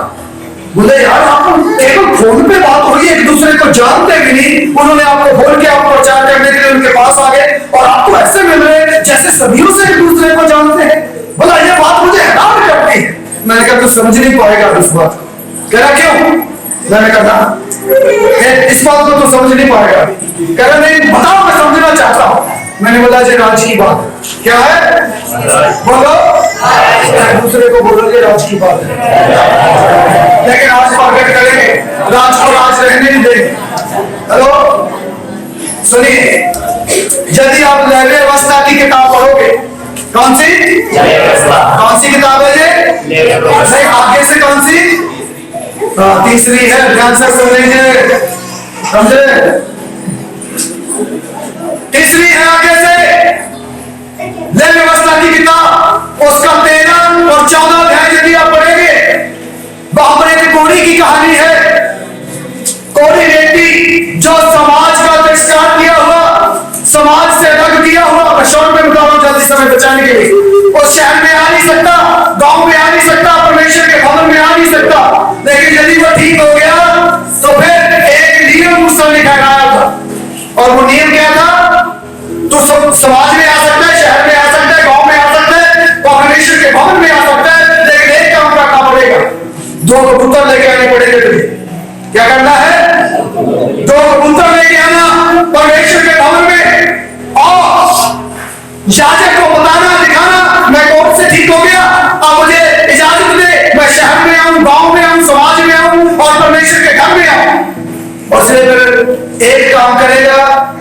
बोले यार आप केवल फोन पे बात हो रही है, एक दूसरे को जानते भी नहीं, उन्होंने आपको बोल के आप प्रचार करने के लिए उनके पास आ गए और आपको ऐसे मिल रहे हैं जैसे सदियों से एक दूसरे को जानते हैं। बोला ये बात मुझे हैरान करती है। मैंने कहा तू समझ नहीं पाएगा इस बात को। कह रहा क्यों? मैंने कहा इस बात को तो समझ नहीं पाएगा। कह रहा नहीं बताओ, मैं समझना चाहता हूँ। मैंने बोला जी राज की बात क्या है, बोलो, एक दूसरे को बोलोगे राज की बात है, लेकिन आज प्रकट करेंगे, राज को राज रहने नहीं देंगे। हेलो सुनिए, यदि आप लैवे अवस्था की किताब पढ़ोगे, कौन सी किताब है ये? नहीं, आगे से कौन सी? तीसरी है, ध्यान से सुन लीजिए, समझे? तीसरी है आगे से, ले व्यवस्था की किताब, उसका 13 और 14 अध्याय यदि आप पढ़ेंगे, वहां पर एक कोढ़ी की कहानी है। कोढ़ी व्यक्ति जो समाज का तिरस्कार किया हुआ, समाज से अलग किया हुआ, मैं शॉर्ट में बता रहा हूं जल्दी समय बचाने के लिए, उस शहर में आ नहीं सकता, गांव में आ नहीं सकता, परमेश्वर के भवन में आ नहीं सकता। लेकिन यदि वो ठीक हो गया तो फिर एक नियम मूसा ने ठहराया था, और वो नियम क्या था? तो समाज में आ सकता है, शहर में आ सकता है, गांव में आ सकता है, परमेश्वर के भवन में आ सकता है, लेकिन एक काम करना पड़ेगा, 2 कबूतर लेके आने पड़ेंगे तुझे। क्या करना है? 2 कबूतर लेके आना परमेश्वर के भवन में, और याजक को बताना, दिखाना मैं कोर्ट से ठीक हो गया, अब मुझे इजाजत दे, मैं शहर में आऊं, गांव में आऊं, समाज में आऊं और परमेश्वर के घर में आऊं। और फिर एक काम करेगा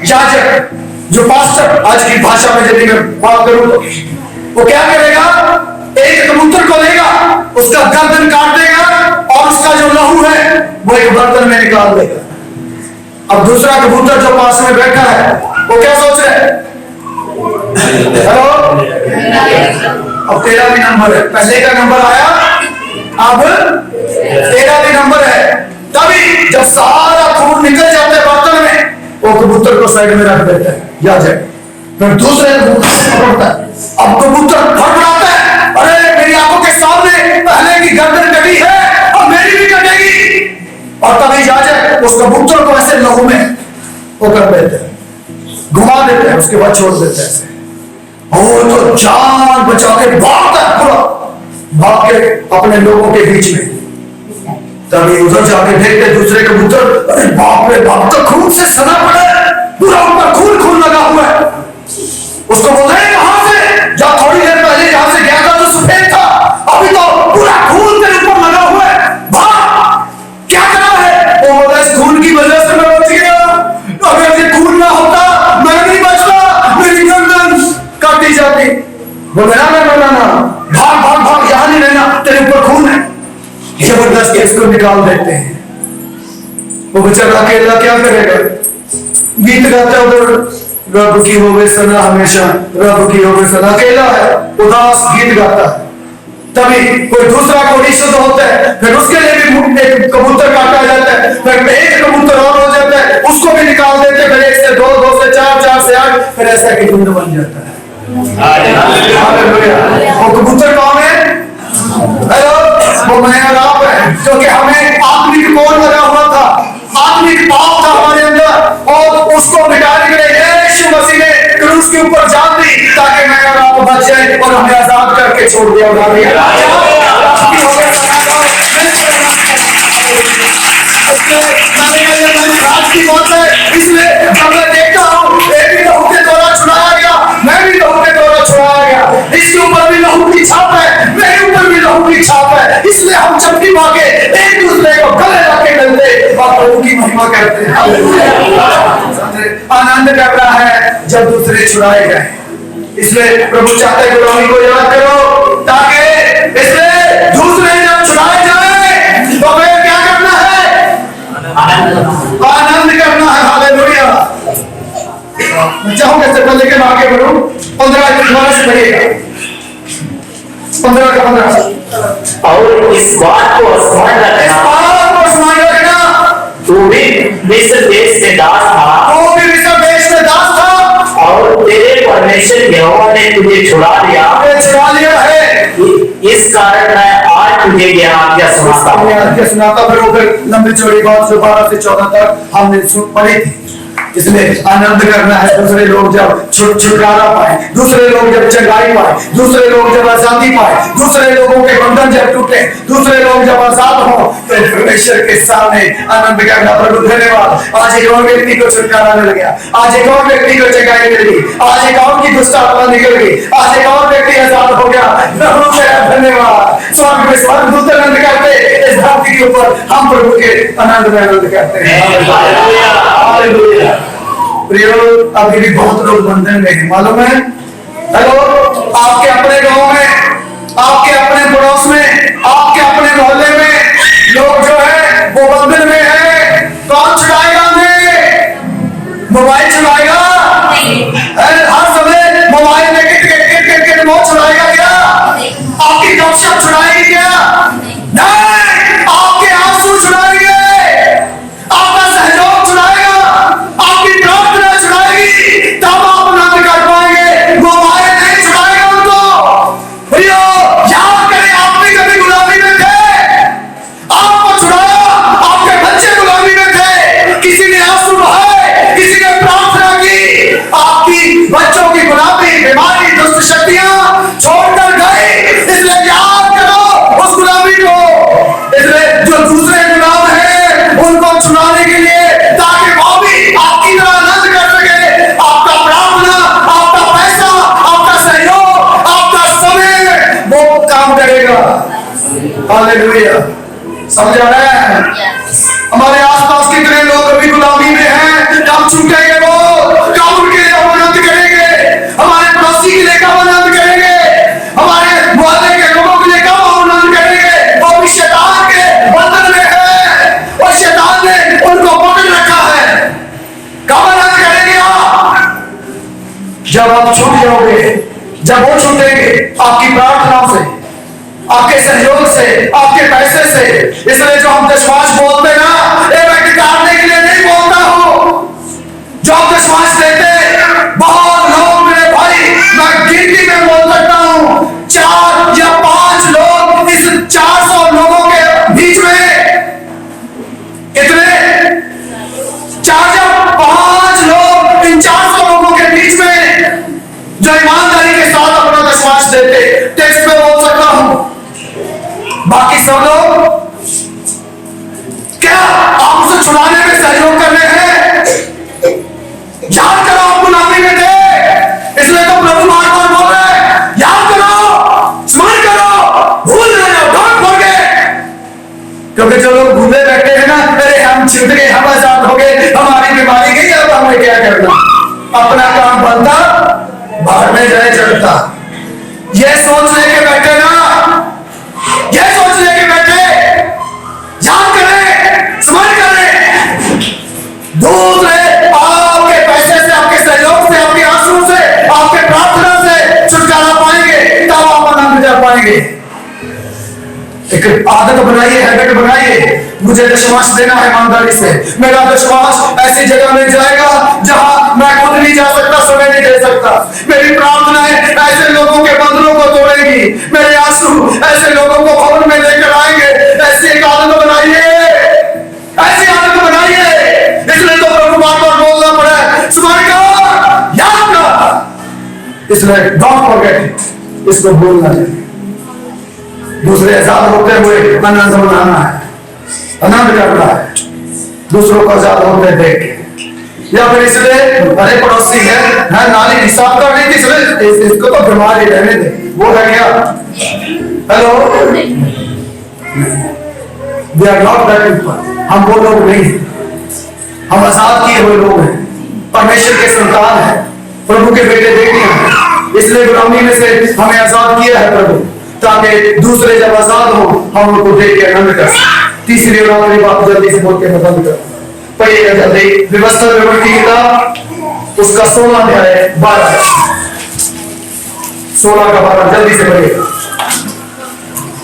याजक, जो पास्टर आज की भाषा में यदि मैं बात करूं तो वो क्या करेगा? एक कबूतर को लेगा, उसका गर्दन काट देगा और उसका जो लहू है वो एक बर्तन में निकाल देगा। अब दूसरा कबूतर जो पास में बैठा है वो क्या सोच रहा है? हेलो, अब 13 भी नंबर है, पहले का नंबर आया, अब 13 भी नंबर है। तभी जब सारा खून निकल जाता है बर्तन में, वो कबूतर को साइड में रख देता है याजक, फिर दूसरे कबूतर से पकड़ता है। अब कबूतर फड़फड़ाता है, अरे मेरी आंखों के सामने पहले की गर्दन कटी है और मेरी भी कटेगी। और तभी याजक उस कबूतर को ऐसे लहू में वो कर देते हैं, घुमा देते हैं, उसके बाद छोड़ देते हैं। और तो जान बचा के भागता है, पूरा भाग के अपने लोगों के बीच में। तभी उधर जाके देखते दूसरे कबूतर, अरे बाप रे बाप, तो खून से सना पड़ा है, पूरा ऊपर खून लगा हुआ है। उसको बोलते हैं कहां से? जब थोड़ी देर पहले जहां से गया था तो सफेद था, अभी तो पूरा खून तेरे ऊपर लगा हुआ है, भाग, क्या करा है? वो बोलता है इस खून की वजह नजर से मैं बच गया, अगर ये खून ना होता मैं नहीं बचता, मेरी गर्दन काटी जाती। बोले ना भाग भाग भाग, यहां नहीं रहना, तेरे ऊपर खून है। जबरदस्ती इसको निकाल देते हैं। वो बेचारा अकेला क्या करेगा, गीत गाता उधर, रब की होवे सना हमेशा, रब की होवे सना, अकेला है, उदास गीत गाता है। तभी कोई दूसरा कोई शुद्ध होता है, फिर उसके लिए भी एक कबूतर काटा जाता है, फिर एक कबूतर और हो जाता है, उसको भी निकाल देते हैं, फिर 1 से 2, 2 से 4, 4 से 8, फिर ऐसा कि झुंड बन जाता है। वो कबूतर कौन है? हेलो, वो मैं और आप है, क्योंकि हमें आत्मिक कौन लगा हुआ था, आत्मिक पाप था हमारे अंदर, और उसको मिटाने के लिए यीशु मसीह ने क्रूस के ऊपर जान दी, ताकि मैं और आप बच जाए, और हमें आजाद करके छोड़ दिया, उठा दिया। इसलिए जब मैं देखता हूँ एक भी लहू के द्वारा छुड़ाया गया, मैं भी लहू के द्वारा छुड़ाया गया, इसके ऊपर भी लहू की छाप है, मेरे ऊपर भी लहू की छाप है, इसलिए हम चपटी मांगे एक दूसरे को गले लगे मिलते और प्रभु की महिमा करते हैं। आनंद कर रहा है जब दूसरे छुड़ाए गए, इसलिए प्रभु चाहते गुलामी को याद करो, ताकि इसलिए दूसरे जब छुड़ाए जाए तो हमें क्या करना है? आनंद करना है। हालेलुया। मैं चाहूंगा इससे पहले कि मैं आगे बढ़ूं, 15 से पढ़िएगा, 15 का 15। और इस बात को स्मरण रखना, तू भी मिस्र देश में दास था, और तेरे परमेश्वर यहोवा ने तुझे छुड़ा लिया है। इस कारण मैं आज तुझे यह आज्ञा सुनाता हूं। फिर वो फिर लंबी चौड़ी बात जो 12 से 14 तक हमने पढ़ी थी। इसलिए आनंद करना है, दूसरे लोग जब छुटकारा पाए, दूसरे लोग जब चंगाई पाए, दूसरे लोग जब आजादी पाए, दूसरे लोगों के बंधन जब टूटे, दूसरे लोग जब आजाद हो, तो परमेश्वर के सामने आनंद करना। प्रभु धन्यवाद, आज एक और व्यक्ति को छुटकारा मिल गया, आज एक और व्यक्ति को चंगाई मिल गई, आज एक और की दुष्ट आत्मा निकल गई, आज एक और व्यक्ति आजाद हो गया। प्रभु तेरा धन्यवाद। स्वर्ग में स्वर्गदूत आनंद करते, इस धरती के ऊपर हम प्रभु के आनंद में आनंद करते हैं। हालेलुया। प्रियो, अभी भी बहुत लोग बंधन में हैं, मालूम है? हेलो, आपके अपने गांव में, आपके अपने पड़ोस में, आपके अपने मोहल्ले में लोग जो है वो बंधन में है। कौन छुड़ाएगा हमें? मोबाइल छुड़ाएगा? हर समय मोबाइल में किट वो छुड़ाएगा क्या? आपकी गपशप छुड़ाएगी क्या? नहीं, आपके आंसू छुड़ाएंगे, आपका सहयोग छुड़ाएगा, आपकी प्रार्थना छुड़ाएगी, तब आप आनंद कर पाएंगे। मोबाइल नहीं छुड़ाएगा उनको। प्रियो, याद करें, आप भी कभी गुलामी में थे, आपको छुड़ाया, आपके बच्चे गुलामी में थे, किसी ने आंसू बहाए, किसी ने प्रार्थना की, आपकी बच्चों की गुलामी, बीमारी, दुष्ट शक्तियां छोड़कर गई। इसलिए याद करो उस गुलामी को। इसलिए जो दूसरे गुलाम हैं उनको छुड़ाने के लिए, ताकि वो भी आपकी तरह आनंद कर सके, आपका प्रार्थना, आपका पैसा, आपका सहयोग, आपका समय वो काम करेगा। हालेलुया। समझ आ रहा है? हमारे आसपास कितने लोग अभी गुलामी में हैं, कब छूटेंगे वो, कब उनके लिए हम आनंद करेंगे, हमारे पड़ोसी के लिए कब आनंद करेंगे, हमारे मोहल्ले के लोगों के लिए कब हम आनंद करेंगे? वो भी शैतान के बंधन में है, और शैतान ने उनको पकड़ रखा है। कब आनंद करेंगे आप? जब आप छूट जाओगे, जब वो छूटेंगे आपकी प्रार्थनाओं से, आपके सहयोग से, आपके पैसे से। इसलिए जो हम दशमांश बोलते ना, ये मैं टिकाने के लिए नहीं बोलता हूं। जो हम दशमांश देते, बहुत लोग मेरे भाई, मैं गिनती में बोल सकता हूं, 4 या 5 लोग इस 400 लोगों के बीच में, कितने? 4 या 5 लोग इन 400 लोगों के बीच में जो ईमानदारी के साथ अपना दशमांश देते, टेक्स्ट में बोल सकता हूं। बाकी सब लोग क्या आप उसे छुड़ाने में सहयोग कर रहे हैं? याद करो आप गुलामी में थे, इसलिए तो प्रभु बार-बार बोल रहे हैं, याद करो, स्मरण करो, भूल न जाओ, डोंट फॉरगेट। क्योंकि जो लोग भूले बैठे हैं ना, अरे हम छिप गए, हम आजाद हो गए, हमारी बीमारी गई, अब हमें क्या करना, अपना काम बनता बाहर में जाए चढ़ता। ये सोच लेके बैठे ना, ये सोच लेके बैठे, याद करें, स्मरण करें, दूसरे आपके पैसे से, आपके सहयोग से, आपके आंसू से, आपके प्रार्थना से छुटकारा पाएंगे, तब आप आनंद जा पाएंगे। एक आदत बनाइए, हैबिट बनाइए, मुझे विश्वास देना है ईमानदारी से। मेरा विश्वास ऐसी जगह में जाएगा जहां मैं खुद नहीं जा सकता, समय नहीं दे सकता। मेरी प्रार्थनाएं ऐसे लोगों के बंधनों को तोड़ेगी, मेरे आंसू ऐसे लोगों को भवन में लेकर आएंगे। ऐसी एक आदत बनाइए, ऐसी आदत बनाइए। इसलिए तो प्रभु बार बार बोलना पड़ा है, स्मरण कर, याद कर। इसलिए डोंट फॉरगेट, इसको बोलना चाहिए। दूसरे आजाद होते हुए आनंद मनाना है, आनंद करना है, दूसरों को आजाद होते देख के। या फिर इसलिए अरे पड़ोसी है नाली हिसाब का नहीं, इसलिए इसको तो बीमार ही रहने दे, वो है क्या? Hello, we are not that people, हम वो लोग नहीं हैं, हम आजाद किए हुए लोग हैं, परमेश्वर के संतान हैं, प्रभु के बेटे बेटियां हैं। इसलिए गुलामी में से हमें आजाद किया है प्रभु, ताकि दूसरे जब आजाद हो हम उनको देख के आनंद कर सकें। तीसरी और आखिरी बात जल्दी से बोल के मैं बंद करूं, पढ़िएगा जल्दी, व्यवस्था विवरण की किताब उसका 16 अध्याय 12, 16 का 12 जल्दी से पढ़िएगा।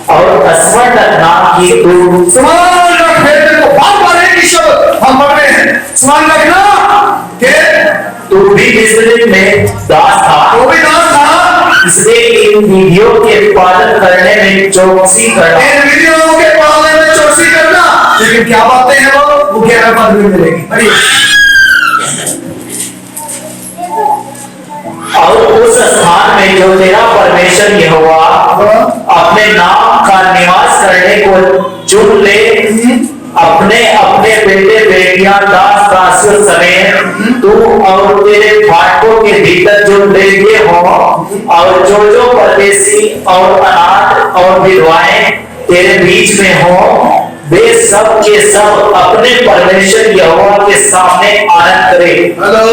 और स्मरण रखना कि तू, स्मरण रख, फिर को बार बार एक ही शब्द हम पढ़ रहे हैं, स्मरण रखना कि तू भी मिस्र में दास था, वो भी दास था, इसलिए इन विधियों के पालन करने में चौकसी करना, इन विधियों के पालन में चौकसी करना। लेकिन क्या बातें हैं वो 11 पद में मिलेगी, पढ़िए। और उस स्थान में जो तेरा परमेश्वर यहोवा अपने नाम का निवास करने को चुन ले, अपने अपने बेटे बेटियां दास दासियों समेत तू और तेरे फाटकों के भीतर जो लेगे हो, और जो परदेसी और अनाथ और विधवाएं तेरे बीच में हो, वे सब के सब अपने परमेश्वर यहोवा के सामने आनंद करें। हेलो,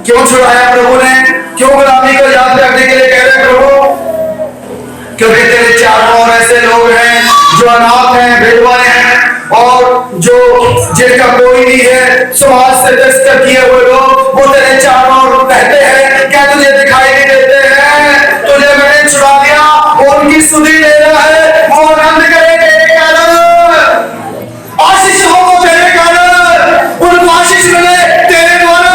क्यों छुड़ाया प्रभु ने, क्यों गुलामी को याद करने के लिए कह रहे प्रभु? क्योंकि तेरे चारों ओर ऐसे लोग हैं जो अनाथ हैं, विधवा हैं, और जो जिनका कोई नहीं है, समाज से तिरस्कृत किए हुए लोग, वो तेरे चारों ओर रहते हैं। क्या तुझे दिखाई नहीं देते हैं? तुझे मैंने छुड़ा दिया, उनकी सुधि ले रहा है, वो आनंद करे तेरे कारण, आशीष हो वो तेरे कारण, उनको आशीष मिले तेरे द्वारा।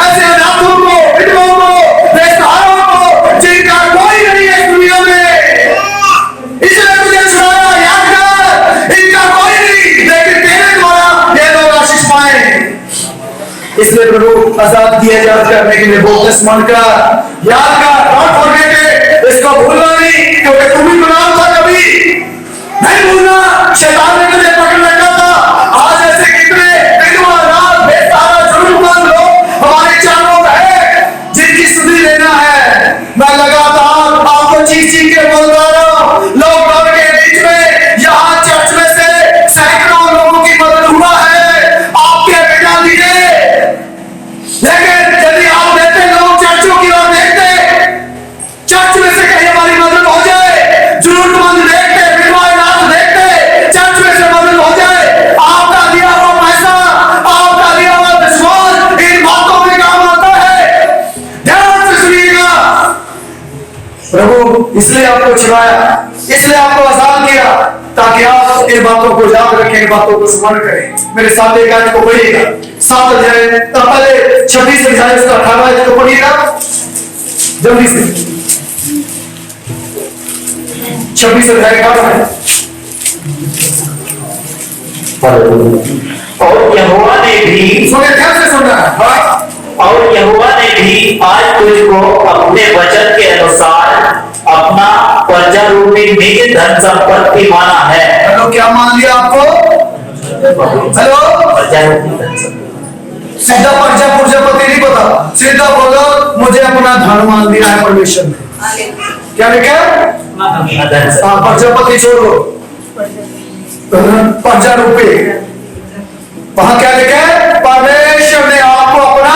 ऐसे अनाथों को, विधवाओं को, बेसहारों को, जिनका कोई नहीं है दुनिया में, इसलिए तुझे छुड़ाया, याद कर, इनका कोई नहीं, लेकिन तेरे द्वारा ये लोग आशीष पाए। इसलिए प्रभु आजाद किए, याद करने के लिए बोलते, स्मरण कर, याद कर, नॉट फॉरगेट, इसको भूलना नहीं, क्योंकि तुम भी गुलाम था कभी, नहीं भूलना। शैतान ने तुझे पकड़ रखा था। आज ऐसे कितने विधवा, अनाथ, बेसहारा, जरूरतमंद लोग हमारे चारों ओर हैं, जिनकी सुधि लेना है। मैं लगातार आपको चीख चीख के बोलता रहा हूं, लॉकडाउन के बीच में यहाँ चर्च में से सैकड़ों लोगों की मदद हुआ है, आपके बिना दिए। लेकिन यदि आप देते, लोग चर्चों की ओर देखते, चर्च में से कहीं हमारी मदद हो जाए, जरूरतमंद देखते, विधवा अनाथ देखते, चर्च में से मदद हो जाए, आपका दिया हुआ पैसा, आपका दिया हुआ विश्वास इन बातों में काम आता है। ध्यान से सुनिएगा, प्रभु इसलिए आपको छुड़ाया, इसलिए आपको आजाद किया, ताकि आप इन बातों को याद रखें, इन बातों को स्मरण करें। मेरे साथ एक आयत को पढ़िएगा, 7 अध्याय, पहले 26 अध्याय उसका 18 आयत को पढ़िएगा जल्दी से। 26 अध्याय का है। और यहोवा ने भी, सुनिए, ध्यान से सुनना है, हाँ? और यहोवा ने भी आज तुझको अपने वचन के अनुसार अपना प्रजा रूपी निज धन संपत्ति माना है। हेलो, क्या मान लिया आपको? हेलो, प्रजा रूपी धन संपत्ति। सीधा प्रजापति नहीं पता, सीधा बोलो मुझे अपना धन मान लिया है परमेश्वर ने। क्या लिखा? प्रजापति छोड़ दो, प्रजा रूपी वहां क्या लिखा है? परमेश्वर ने आपको अपना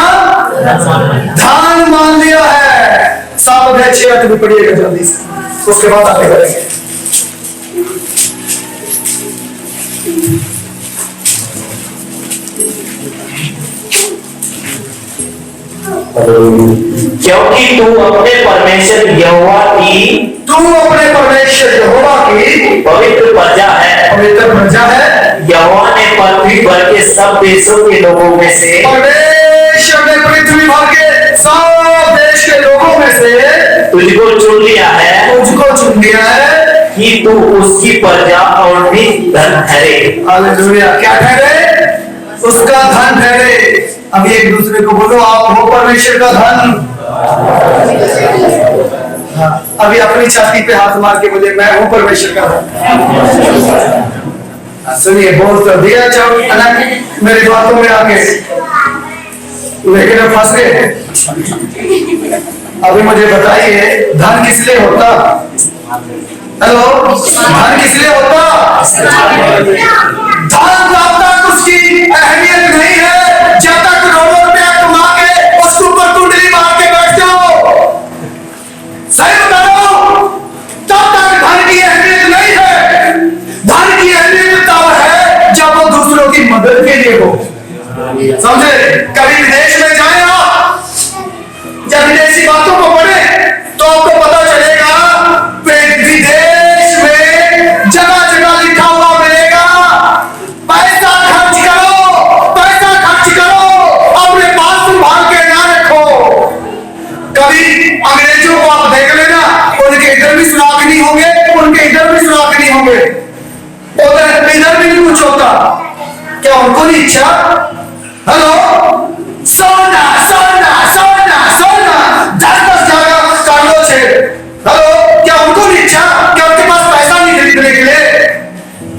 धन मान लिया है। 7 अध्याय 6 आयत में पढ़िएगा जल्दी से, उसके बाद आगे बढ़ेंगे। क्योंकि तू अपने परमेश्वर यहोवा की पवित्र प्रजा है। यहोवा ने पृथ्वी भर के सब देशों के लोगों में से परमेश्वर ने पृथ्वी भर के सब देश के लोगों में से तुझको चुन लिया है कि तू उसकी प्रजा और भी धन ठहरे। हालेलुया। क्या ठहरे? उसका धन ठहरे। अभी एक दूसरे को बोलो, आप हो परमेश्वर का धन। हाँ, अभी अपनी छाती पे हाथ मार के बोले, मैं हूं परमेश्वर का धन। सुनिए, बोल तो दिया जाओ मेरी बातों में आके, लेकिन अब फंस गए। अभी मुझे बताइए, धन किस लिए होता? हेलो, धन किस लिए होता? धन जब तक उसकी अहमियत नहीं है, जब तक करोड़ों रुपया कमा के उसके ऊपर कुंडली मार के बैठ जाओ, सही बता रहा हूं, तब तक धन की अहमियत नहीं है। धन की अहमियत तब है जब वो दूसरों की मदद के लिए हो। समझे? कभी विदेश में जाए आप, जब विदेशी बातों को पढ़े तो आपको पता चलेगा विदेश में जगह जगह लिखा हुआ मिलेगा, पैसा खर्च करो, अपने पास संभाल के ना रखो। कभी अंग्रेजों को आप देख लेना, उनके इधर भी सुराग नहीं होंगे, उनके इधर भी सुराग नहीं होंगे, उधर इधर भी नहीं कुछ होता। क्या उनको नहीं इच्छा? हेलो, सोना सोना सोना सोना 10-10 जगह कांडो छे। हेलो, क्या उनको नहीं इच्छा? क्या उनके पास पैसा नहीं खरीदने के लिए?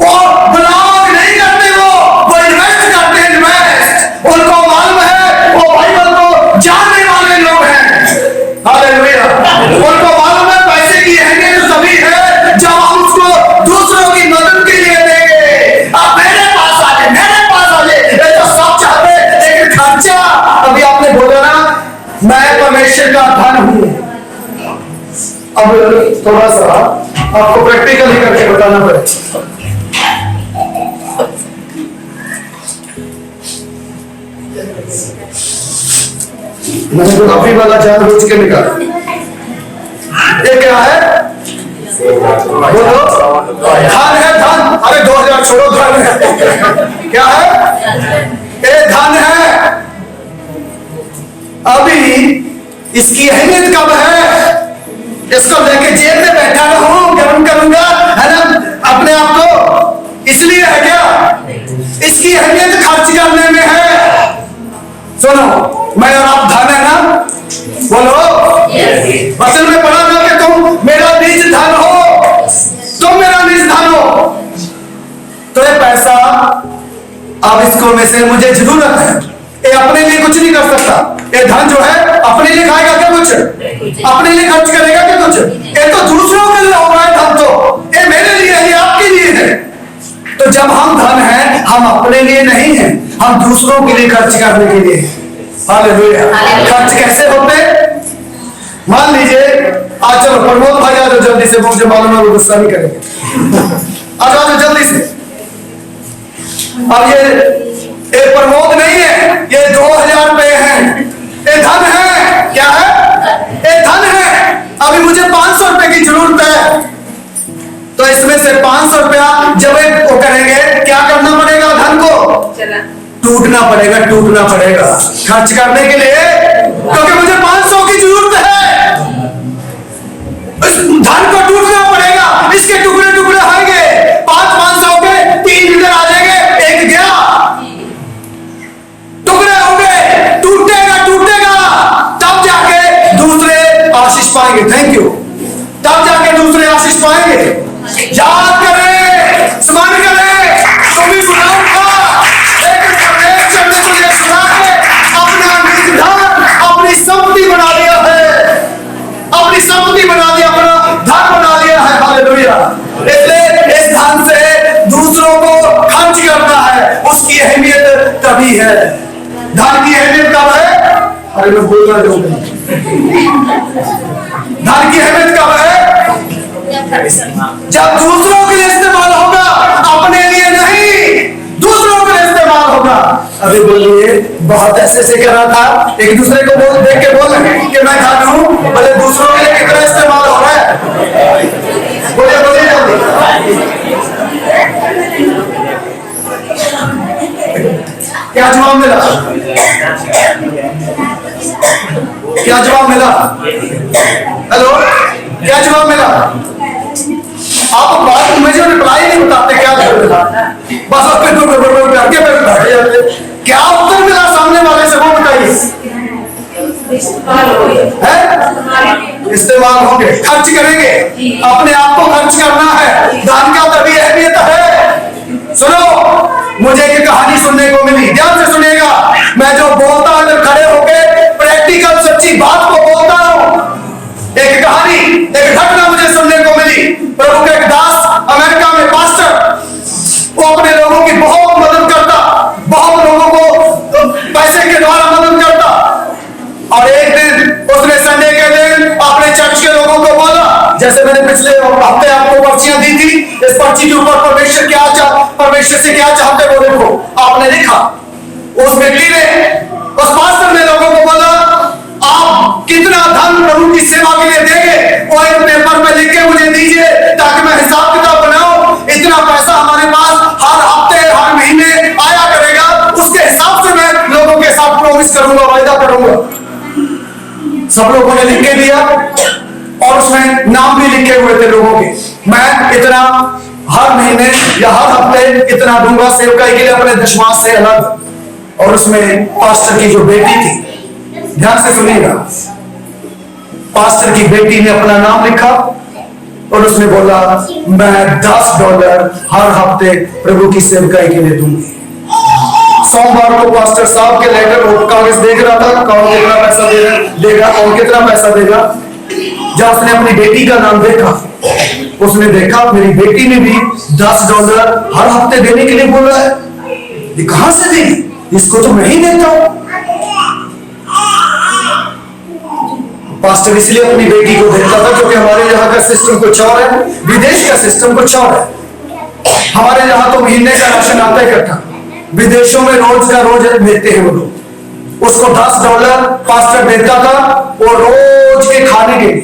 वो ब्लॉग नहीं करते, वो इन्वेस्ट करते हैं। इन्वेस्ट उनको मालूम है, वो बाइबल को जानने वाले लोग हैं। हालेलुया। उनको मालूम है पैसे की अहमियत तभी है जब हम उसको दूसरों की मदद के लिए देंगे। अब मेरे पास आ जाए, ये तो सब चाहते हैं, लेकिन खर्चा। अभी आपने बोला ना, मैं परमेश्वर का धन हूं। अब थोड़ा सा आपको प्रैक्टिकली करके बताना पड़ेगा। मैंने तो काफी वाला जानबूझ के निकाला। ये क्या है? बोलो, धन है, धन। अरे 2000 छोड़ो, धन है। क्या है? ये धन है। अभी इसकी अहमियत कब है? इसको लेके जेब में बैठा रहूं, गर्म करूंगा, है ना, अपने आप को, इसलिए है क्या? इसकी अहमियत खर्च करने में है। सुनो, मैं और आप धन है ना? बोलो, वचन में पढ़ा था कि तुम मेरा निज धन हो, तुम मेरा निज धन हो। तो ये पैसा, अब इसको में से मुझे जरूरत है, ये अपने लिए कुछ नहीं कर सकता। ये धन जो है अपने लिए खाएगा क्या कुछ? अपने लिए खर्च करेगा क्या कुछ? ये तो दूसरों के लिए हो रहा है धन, तो ये मेरे लिए है, ये आपके लिए है। तो जब हम धन है, हम अपने लिए नहीं है, हम दूसरों के लिए खर्च करने के लिए। हालेलुया। खर्च कैसे होते? मान लीजिए, आज चलो प्रमोद भाई आ जाओ जल्दी से, मुझे मालूम है वो गुस्सा नहीं करेंगे। आ जाओ जल्दी से। अब ये प्रमोद नहीं है, ये 2000 रुपए हैं। ये धन है। क्या है? ये धन है। अभी मुझे 500 रुपए की जरूरत है, तो इसमें से 500 रुपया जब वो करेंगे, क्या करना पड़ेगा? धन को टूटना पड़ेगा खर्च करने के लिए, क्योंकि मुझे 500 की जरूरत है। इस धन को टूटना पड़ेगा, इसके टुकड़े टुकड़े होंगे, 500 के 3 इधर आ जाएंगे, एक गया, टुकड़े होंगे, टूटेगा, तब जाके दूसरे आशीष पाएंगे। Thank you. तब जाके दूसरे आशीष पाएंगे। याद करें, स्मरण करें, तुम भी सुनाऊंगा, लेकिन परमेश्वर ने मुझे सुना के अपना निज धन, अपनी संपत्ति बना लिया है, अपनी संपत्ति बना लिया, अपना धन बना लिया है। हालेलुया। इसलिए इस धन से दूसरों को खर्च करना है। उसकी अहमियत तभी है। धन की अहमियत कब है? अरे मैं बोल रहा हूं, धन की अहमियत कब है? जब दूसरों के लिए इस्तेमाल होगा, अपने लिए नहीं, दूसरों के लिए इस्तेमाल होगा। अभी बोलिए, बहुत ऐसे से करा था, एक दूसरे को बोल देख के बोल रहे कि मैं धन हूं, बोले दूसरों के लिए कितना इस्तेमाल हो रहा है। बोलिए बोलिए जल्दी, क्या जवाब मिला? क्या जवाब मिला? हेलो, क्या जवाब मिला? आप बात मुझे रिप्लाई नहीं बताते, क्या मिला? बस आप आगे बैठ जाते। क्या उत्तर मिला सामने वाले से, वो बताइए। इस्तेमाल होंगे, खर्च करेंगे, अपने आप को खर्च करना है। दान का तभी अहमियत है। सुनो, मुझे एक कहानी सुनने को मिली, ध्यान से सुनिएगा। मैं जो बोलता हूं अगर खड़े होके प्रैक्टिकल सच्ची बात को बोलता हूं। एक कहानी, एक घटना मुझे सुनने को मिली। प्रभु का एक दास अमेरिका में पास्टर, वो अपने लोगों की बहुत मदद करता, बहुत लोगों को पैसे के द्वारा मदद करता। और एक दिन उसने संडे के दिन अपने चर्च के लोगों को बोला, जैसे मैंने पिछले हफ्ते आपको पर्चियां दी थी, इस पर्ची के ऊपर परमेश्वर से क्या चाहते वो देखो, आपने लिखा। उस व्यक्ति ने, उस पास्टर ने लोगों को बोला, आप कितना धन प्रभु की सेवा के लिए देंगे, वो एक पेपर में लिख के मुझे दीजिए, ताकि मैं हिसाब किताब बनाऊं। इतना पैसा हमारे पास हर हफ्ते हर महीने आया करेगा, उसके हिसाब से मैं लोगों के साथ प्रॉमिस करूंगा, वायदा करूंगा। सब लोगों ने लिख के दिया और उसमें नाम भी लिखे हुए थे लोगों के। मैं इतना हर महीने या हर हफ्ते इतना दूंगा सेवकाई के लिए, अपने दशमांश से अलग। और उसमें पास्टर की जो बेटी थी, ध्यान से सुनिएगा, पास्टर की बेटी ने अपना नाम लिखा और उसने बोला, मैं $10 हर हफ्ते प्रभु की सेवकाई के लिए दूंगी। सोमवार को पास्टर साहब के लेटर कागज देख रहा था, कौन कितना पैसा देगा, कौन कितना पैसा देगा। जब उसने अपनी बेटी का नाम देखा, उसने देखा मेरी बेटी ने भी $10 हर हफ्ते देने के लिए बोला है, ये कहां से देगी, इसको तो मैं ही देता हूं। पास्टर इसलिए अपनी बेटी को देखता था क्योंकि हमारे यहाँ का सिस्टम कुछ और है, विदेश का सिस्टम कुछ और है। हमारे यहाँ तो महीने का राशन आता है इकट्ठा, विदेशों में रोज का रोज देते हैं वो लोग। उसको $10 पास्टर देता था, वो रोज के खाने के लिए,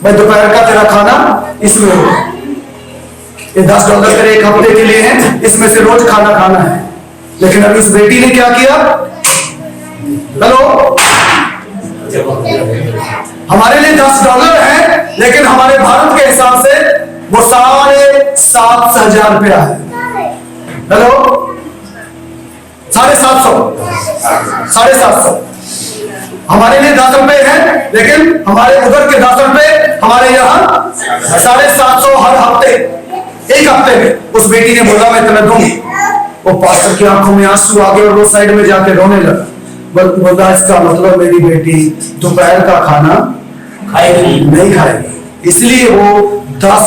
भाई दोपहर का तेरा खाना इसमें हो, ये $10 तेरे एक हफ्ते के लिए है, इसमें से रोज खाना खाना है। लेकिन अभी उस बेटी ने क्या किया? हेलो, हमारे लिए $10 है, लेकिन हमारे भारत के हिसाब से वो 7,500 रुपया है। हेलो, 750 हमारे लिए $10 है, लेकिन हमारे उधर के $10 हमारे यहाँ 750 हर हफ्ते, एक हफ्ते में। उस बेटी ने बोला मैं इतना दूंगी। वो पास्टर की आंखों में आंसू आ गए और वो साइड में जाके रोने लगा। बोला इसका मतलब मेरी बेटी दोपहर का खाना नहीं खाएगी, इसलिए वो $10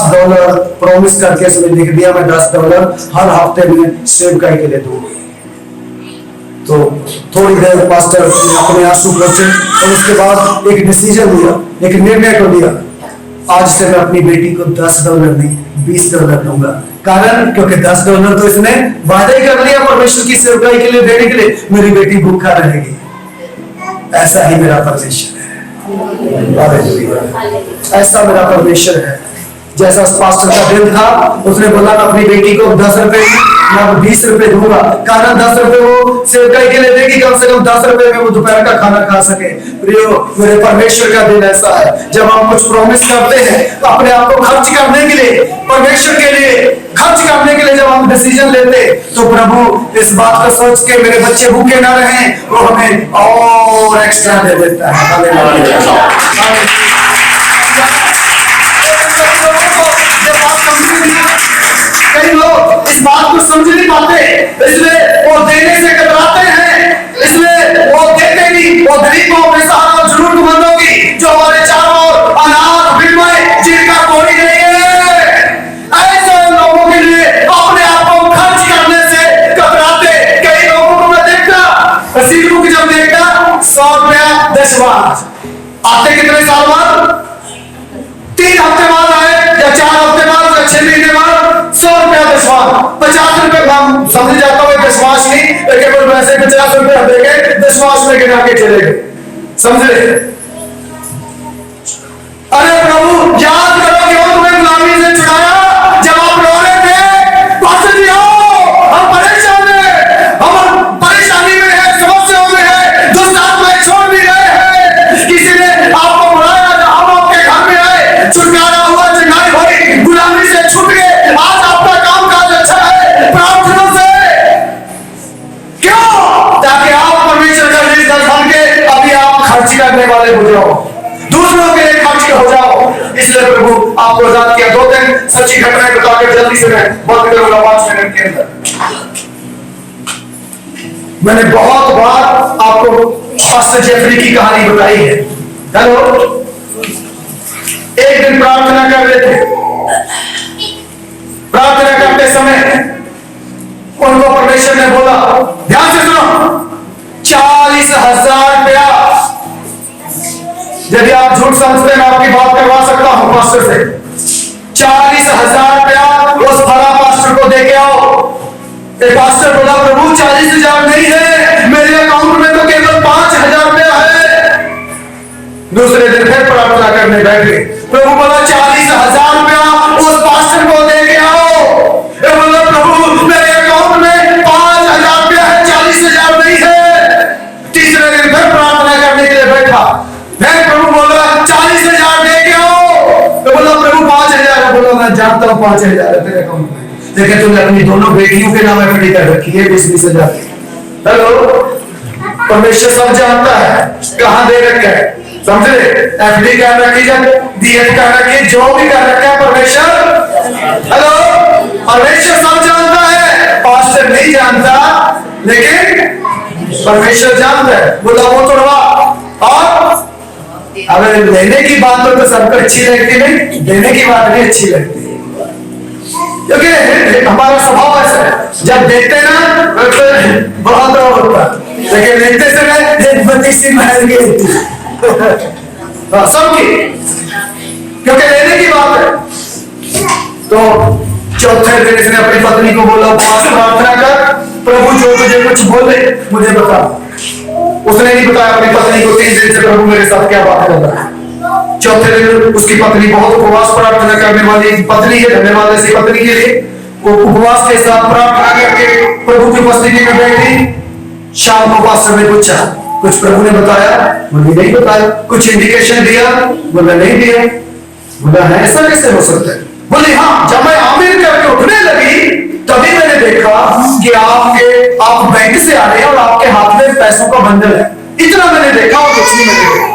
प्रॉमिस करके उसने लिख दिया, मैं $10 हर हफ्ते में सेवकाई के लिए दूंगी। तो थोड़ी देर पास्टर अपने आंसू पोंछे और उसके बाद एक डिसीजन लिया, एक निर्णय को लिया, आज से मैं अपनी बेटी को $10 नहीं $20 दूंगा। कारण क्योंकि $10 तो इसने वादा ही कर लिया परमेश्वर की सेवकाई के लिए देने के लिए, मेरी बेटी भूखा रहेगी। ऐसा ही मेरा परमेश्वर है, ऐसा मेरा परमेश्वर है। जैसा पास्टर का दिल था, उसने बोला मैं अपनी बेटी को $10 मैं $20 दूंगा, कारण $10 वो सेवकाई के लिए देगी, कम से कम $10 में वो दोपहर का खाना खा सके। प्रियो, मेरे परमेश्वर का दिल ऐसा है, जब हम कुछ प्रॉमिस करते हैं तो अपने आप को खर्च करने के लिए, परमेश्वर के लिए खर्च करने के लिए जब हम डिसीजन लेते, तो प्रभु इस बात को सोच के मेरे बच्चे भूखे ना रहें, वो हमें और एक्स्ट्रा दे देता है। कई लोग इस बात को समझ नहीं पाते, इसलिए वो देने से कतराते हैं, इसलिए वो देते नहीं। वो गरीबों, बेसहारा, जरूरतमंदों की, जो हमारे चारों ओर अनाथ विधवाएं जिनका कोई नहीं है, ऐसे लोगों के लिए अपने आप को खर्च करने से कतराते दशमांश। आते कितने साल बाद? 3 हफ्ते बाद आए या 4 हफ्ते बाद या 6 महीने बाद 100 रुपया दशमांश। 50 रुपए हम समझ जाता हूँ दशमांश नहीं, केवल वैसे 50 रुपया देंगे दशमांश में गिना के चले गए, समझे? अरे प्रभु याद करो क्यों तुम्हें गुलामी से छुड़ाया, जब आप रो रहे थे पास्टर जी आओ हम परेशान हैं, हम परेशानी में है, समस्याओं में है, दुष्ट आत्माएं छोड़ भी रहे हैं, किसी ने आपको बुलाया, हम आपके घर में आए, छुटकारा हुआ, चंगाई हुई, गुलामी से छूट गए, आज आपका काम काज अच्छा है प्रार्थना से। क्यों? ताकि आप परमेश्वर का निर्देश बन के अभी आप खर्च करने वाले हो जाओ, दूसरों के लिए खर्च हो जाओ। इसलिए प्रभु आपको आजाद किया। 2 दिन सच्ची घटनाएं बताकर जल्दी से मैं बंद करूंगा 5 मिनट के अंदर। मैंने बहुत बार आपको पास्टर जेफरी की कहानी बताई है। हेलो, एक दिन प्रार्थना कर रहे थे, प्रार्थना करते समय उनको परमेश्वर ने बोला, ध्यान से सुनो, 40,000 रुपया। यदि आप झूठ समझते हैं मैं आपकी बात करवा सकता हूं पास्टर से। 40,000 रुपया उस बड़ा पास्टर को दे के आओ। पास्टर बोला, प्रभु 40,000 नहीं है, मेरे अकाउंट में तो केवल 5,000 रुपया है। दूसरे दिन फिर प्रार्थना करने बैठे, प्रभु बोला 40,000 रुपया उस पास्टर को दे के आओ। बोला, प्रभु मेरे अकाउंट में 5,000 रुपया है, 40,000 नहीं है। तीसरे दिन फिर प्रार्थना करने के लिए बैठा, मैं प्रभु बोला 40,000 दे के आओ। तो बोला, प्रभु 5,000 है। बोला, मैं जानता हूँ 5,000 है तेरे अकाउंट में, लेकिन तुमने अपनी दोनों बेटियों के नाम एफडी कर रखी है 20,000। हेलो, परमेश्वर सब जानता है कहां दे रखा है, समझे? एफडी कर रखी है, डीएफ कर रखी है, जो भी कर रखा है परमेश्वर। हेलो, परमेश्वर सब जानता है, पास्टर नहीं जानता, लेकिन परमेश्वर जानता है। बोला वो तोड़वा। और अगर लेने की बात हो तो सबको अच्छी लगती नहीं, देने की बात नहीं अच्छी लगती, क्योंकि हमारा स्वभाव ऐसा है, जब देते ना तो बहुत होता, लेकिन लेते समय बत्ती सी महल गई सबकी, क्योंकि लेने की बात है। तो चौथे दिन इसने अपनी पत्नी को बोला, उपवास प्रार्थना कर, प्रभु जो तुझे कुछ बोले मुझे बता। उसने नहीं बताया अपनी पत्नी को 3 दिन से, प्रभु मेरे साथ क्या बात कर रहा है। चौथे दिन उसकी पत्नी बहुत उपवास प्रार्थना करने वाली पत्नी है, धन्यवाद ऐसी पत्नी के लिए, वो उपवास के साथ प्रार्थना करके प्रभु की उपस्थिति में बैठी। शाम को पास्टर ने पूछा, कुछ प्रभु ने बताया? मुझे नहीं बताया। कुछ इंडिकेशन दिया? बोला नहीं दिया। बोला है ऐसा कैसे हो सकता है? बोले हाँ, जब मैं आमीन करके उठने लगी तभी मैंने देखा कि आप बैंक से आ रहे हैं और आपके हाथ में पैसों का बंडल है, इतना मैंने देखा और कुछ नहीं मैंने देखा।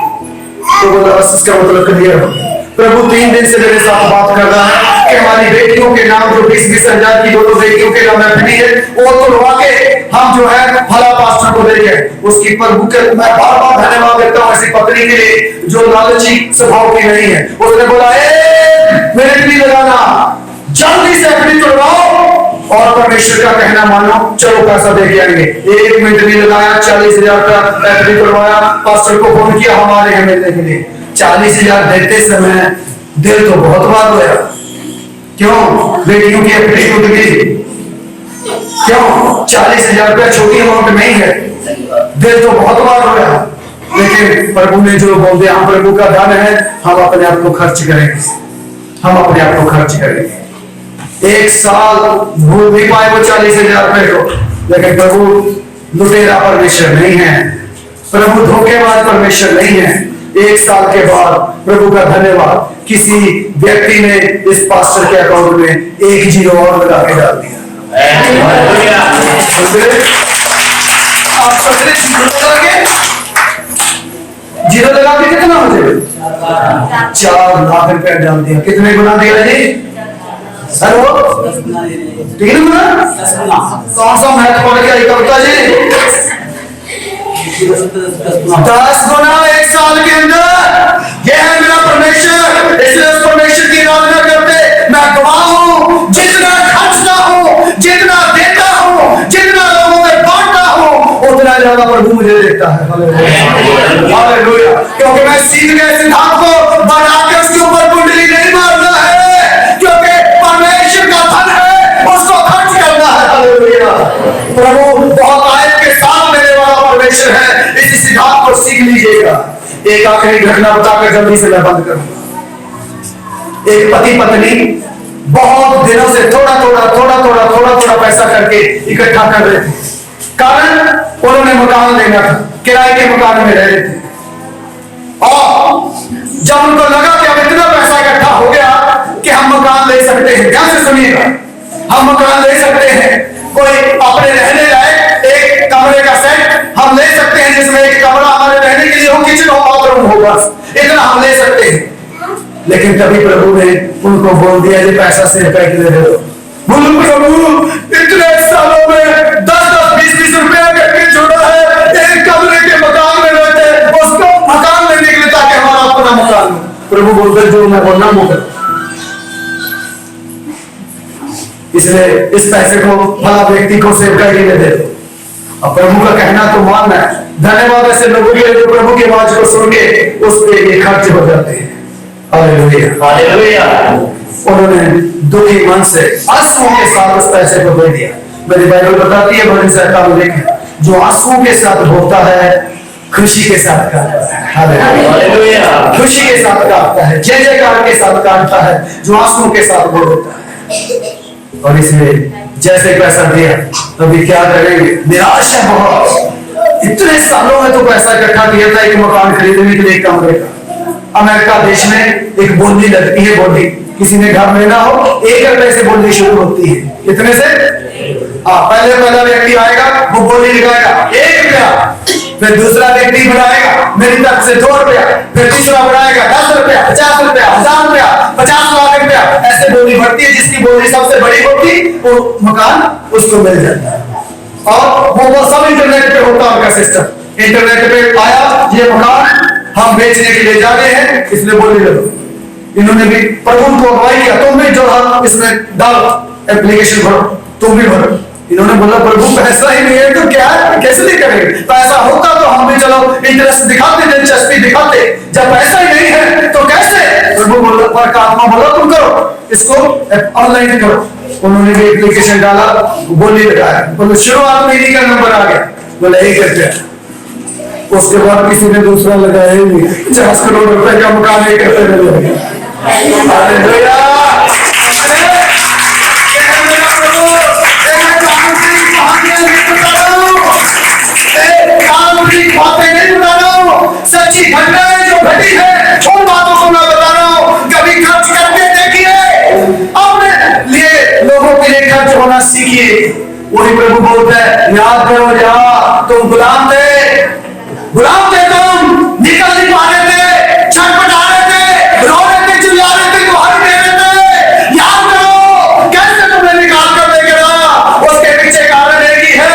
तो बोला बस इसका मतलब क्लियर हो। प्रभु 3 दिन से मेरे साथ बात कर रहा है कि हमारी बेटियों के नाम जो 20,000 की 2 बेटियों के नाम एफडी है, वो तोड़वा के हम जो है फला पास्टर को देंगे। उसकी प्रभु के मैं बार बार धन्यवाद देता हूँ ऐसी पत्नी के लिए जो लालची स्वभाव की नहीं है। उसने बोला मिनट नहीं लगाना, जल्दी से एफडी तोड़वाओ और परमेश्वर का कहना मानो, चलो पैसा दे के आएंगे। 1 मिनट नहीं लगाया, 40,000 का एफडी तोड़वाया, पास्टर को फोन किया हमारे यहाँ मिलने के लिए। 40,000 देते समय दिल तो बहुत बार रोया, क्यों? बेटियों की एफडी टूट गई, क्यों? 40,000 रुपया छोटी अमाउंट नहीं है, दिल तो बहुत बार रोया, लेकिन प्रभु ने जो बोल दिया, हम प्रभु का धन है, हम अपने आप को खर्च करेंगे, हम अपने आप को खर्च करेंगे। 1 साल भूल नहीं पाए वो 40,000 रुपए को, लेकिन प्रभु लुटेरा परमेश्वर नहीं है, प्रभु धोखेबाज परमेश्वर नहीं है। 1 साल के बाद प्रभु का धन्यवाद, किसी व्यक्ति ने इस पास्टर के अकाउंट में 1 जीरो और लगा के डाल दिया। आप समझे? जीरो लगा के कितना हो जाएगा? 4 लाख रुपया डाल दिया। कितने गुना दिया जी? सर वो 3 गुना। कौन सा मैथ पढ़ के आई कविता जी? 10 गुना 1 साल के अंदर। यह है मेरा परमेश्वर, इसलिए उस परमेश्वर की आराधना करते मैं गवाह हूं। जितना खर्चता हूं, जितना देता हूं, जितना लोगों में बांटता हूं, उतना ज्यादा प्रभु मुझे देता देता है। हालेलुया। क्योंकि मैं सीध गए सिद्धांत को बना के उसके ऊपर कुंडली नहीं मारना है, क्योंकि परमेश्वर का धन है, उसको खर्च करना है। हालेलुया। प्रभु बहुत आयत के साथ देने वाला परमेश्वर है। इस सिद्धांत को सीख लीजिएगा। एक आखिरी घटना बताकर जल्दी से मैं बंद करूंगा। एक पति पत्नी बहुत दिनों से थोड़ा थोड़ा पैसा करके इकट्ठा कर रहे थे। कारण उन्होंने मकान लेना था, किराए के मकान में रह रहे थे। और जब उनको लगा कि अब इतना पैसा इकट्ठा हो गया कि हम मकान ले सकते हैं, ध्यान से सुनिएगा, हम मकान ले सकते हैं, कोई अपने रहने लायक एक कमरे का सेट हम ले सकते हैं, जिसमें एक कमरा हमारे रहने के लिए हो, किचन हो, बाथरूम हो, बस इतना हम ले सकते हैं। लेकिन कभी प्रभु ने उनको बोल दिया ये पैसा सिर्फ के लिए दे दो। बोलो प्रभु, इतने सालों में 10-20 रुपया करके जोड़ा है, एक कमरे के मकान में रहते, उसको मकान लेने के लिए ताकि हमारा अपना मकान हो। प्रभु बोलते जो मैं बोलना वो कर। इसलिए इस पैसे को भला व्यक्ति को सेवका के लिए दे दो। अब प्रभु का कहना तो मानना है। धन्यवाद ऐसे लोगों के लिए जो प्रभु की आवाज को सुन के उस पे ये खर्च हो जाते हैं। Hallelujah, hallelujah. उन्होंने दुखी मन से आंसुओं के साथ उस पैसे को दे दिया। मेरी बाइबल बताती है भजन संहिता में लिखा, जो आंसुओं के साथ होता है खुशी के साथ काटता है। हालेलुया, खुशी के साथ काटता है, जय जयकार के साथ काटता है, जो आंसुओं के साथ वो होता है। और इसलिए जैसे पैसा दिया अभी क्या करेंगे, निराश है बहुत। इतने सालों में तो पैसा इकट्ठा किया था एक मकान खरीदने के लिए, एक कमरे का। अमेरिका देश में एक बोली लगती है, बोली किसी ने घर लेना हो 1 रुपए से बोली शुरू होती है। कितने से? पहला व्यक्ति आएगा वो बोली लगाएगा 1 रुपया, फिर दूसरा व्यक्ति बढ़ाएगा मेरी तरफ से 2 रुपया, फिर तीसरा बढ़ाएगा 10 रुपया, 50 रुपया, 1000 रुपया, 50 लाख रुपया, ऐसे बोली बढ़ती है। जिसकी बोली सबसे बड़ी होती वो मकान उसको मिल जाता है। और वो सब इंटरनेट पे होता है उनका सिस्टम। इंटरनेट पे आया ये मकान हम बेचने के लिए जा रहे हैं, इसलिए बोली लो। इन्होंने भी प्रभु को अगुवाई किया, तुम भी जो इसमें डाल एप्लीकेशन भरो, तुम भी भरो। इन्होंने बोला प्रभु पैसा ही नहीं है तो क्या कैसे नहीं करेंगे, पैसा होता तो हम भी चलो इंटरेस्ट दिखाते, दिलचस्पी दिखाते, जब पैसा ही नहीं है तो कैसे। प्रभु बोला, पर आत्मा बोला तुम करो, इसको ऑनलाइन करो। उन्होंने भी एप्लीकेशन डाला, बोली लगाया, बोले शुरुआत में इन्हीं का नंबर आ गया, बोला 1 रुपया। उसके बाद किसी ने दूसरा लगाया ही नहीं, 50 करोड़ रुपए का मकान 1 रुपए में लग गया। हालेलुया। बातें नहीं बता रहा हूँ, सच्ची घटनाएं जो घटी है उन बातों को मैं बता रहा हूँ। कभी खर्च करके देखिए, अपने लिए लोगों के लिए खर्च होना सीखिए। वही प्रभु बोलता है, याद करो यार तुम गुलाम थे, तुम निकल नहीं पा रहे थे, छटपटा रहे थे, रो रहे थे, चिल्ला रहे थे, गुहार दे रहे थे। याद करो कैसे तुम्हें निकाल कर लेके आया। उसके पीछे कारण एक ही है,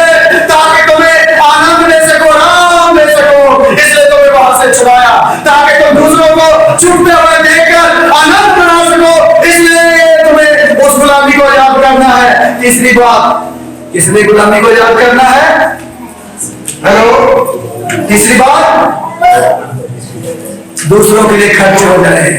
ताकि तुम्हें आनंद ले सको, आराम ले सको। इसलिए तुम्हें वहां से छुड़ाया, ताकि तुम दूसरों को छुपते हुए देखकर आनंद बना सको। इसलिए तुम्हें उस गुलामी को याद करना है। तीसरी बात, किसने गुलामी को याद करना है? हेलो, तीसरी बात, दूसरों के लिए खर्च हो जाए,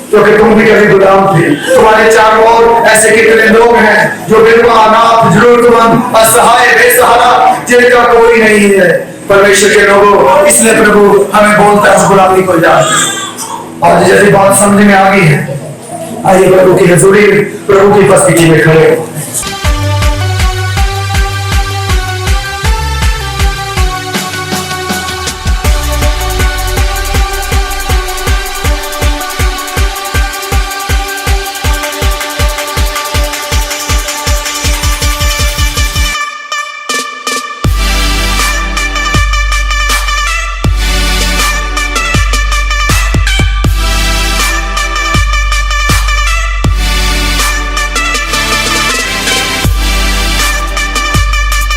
क्योंकि तुम भी कभी गुलाम थे। तुम्हारे चारों ओर ऐसे कितने लोग हैं जो बिल्कुल अनाथ, जरूरतमंद, असहाय, बेसहारा, जिनका कोई नहीं है। परमेश्वर के लोगों, इसलिए प्रभु हमें बोलता है उस गुलामी को याद। और जैसी बात समझ में आ गई है, आइए प्रभु की हजूरी, प्रभु की उपस्थिति में खड़े।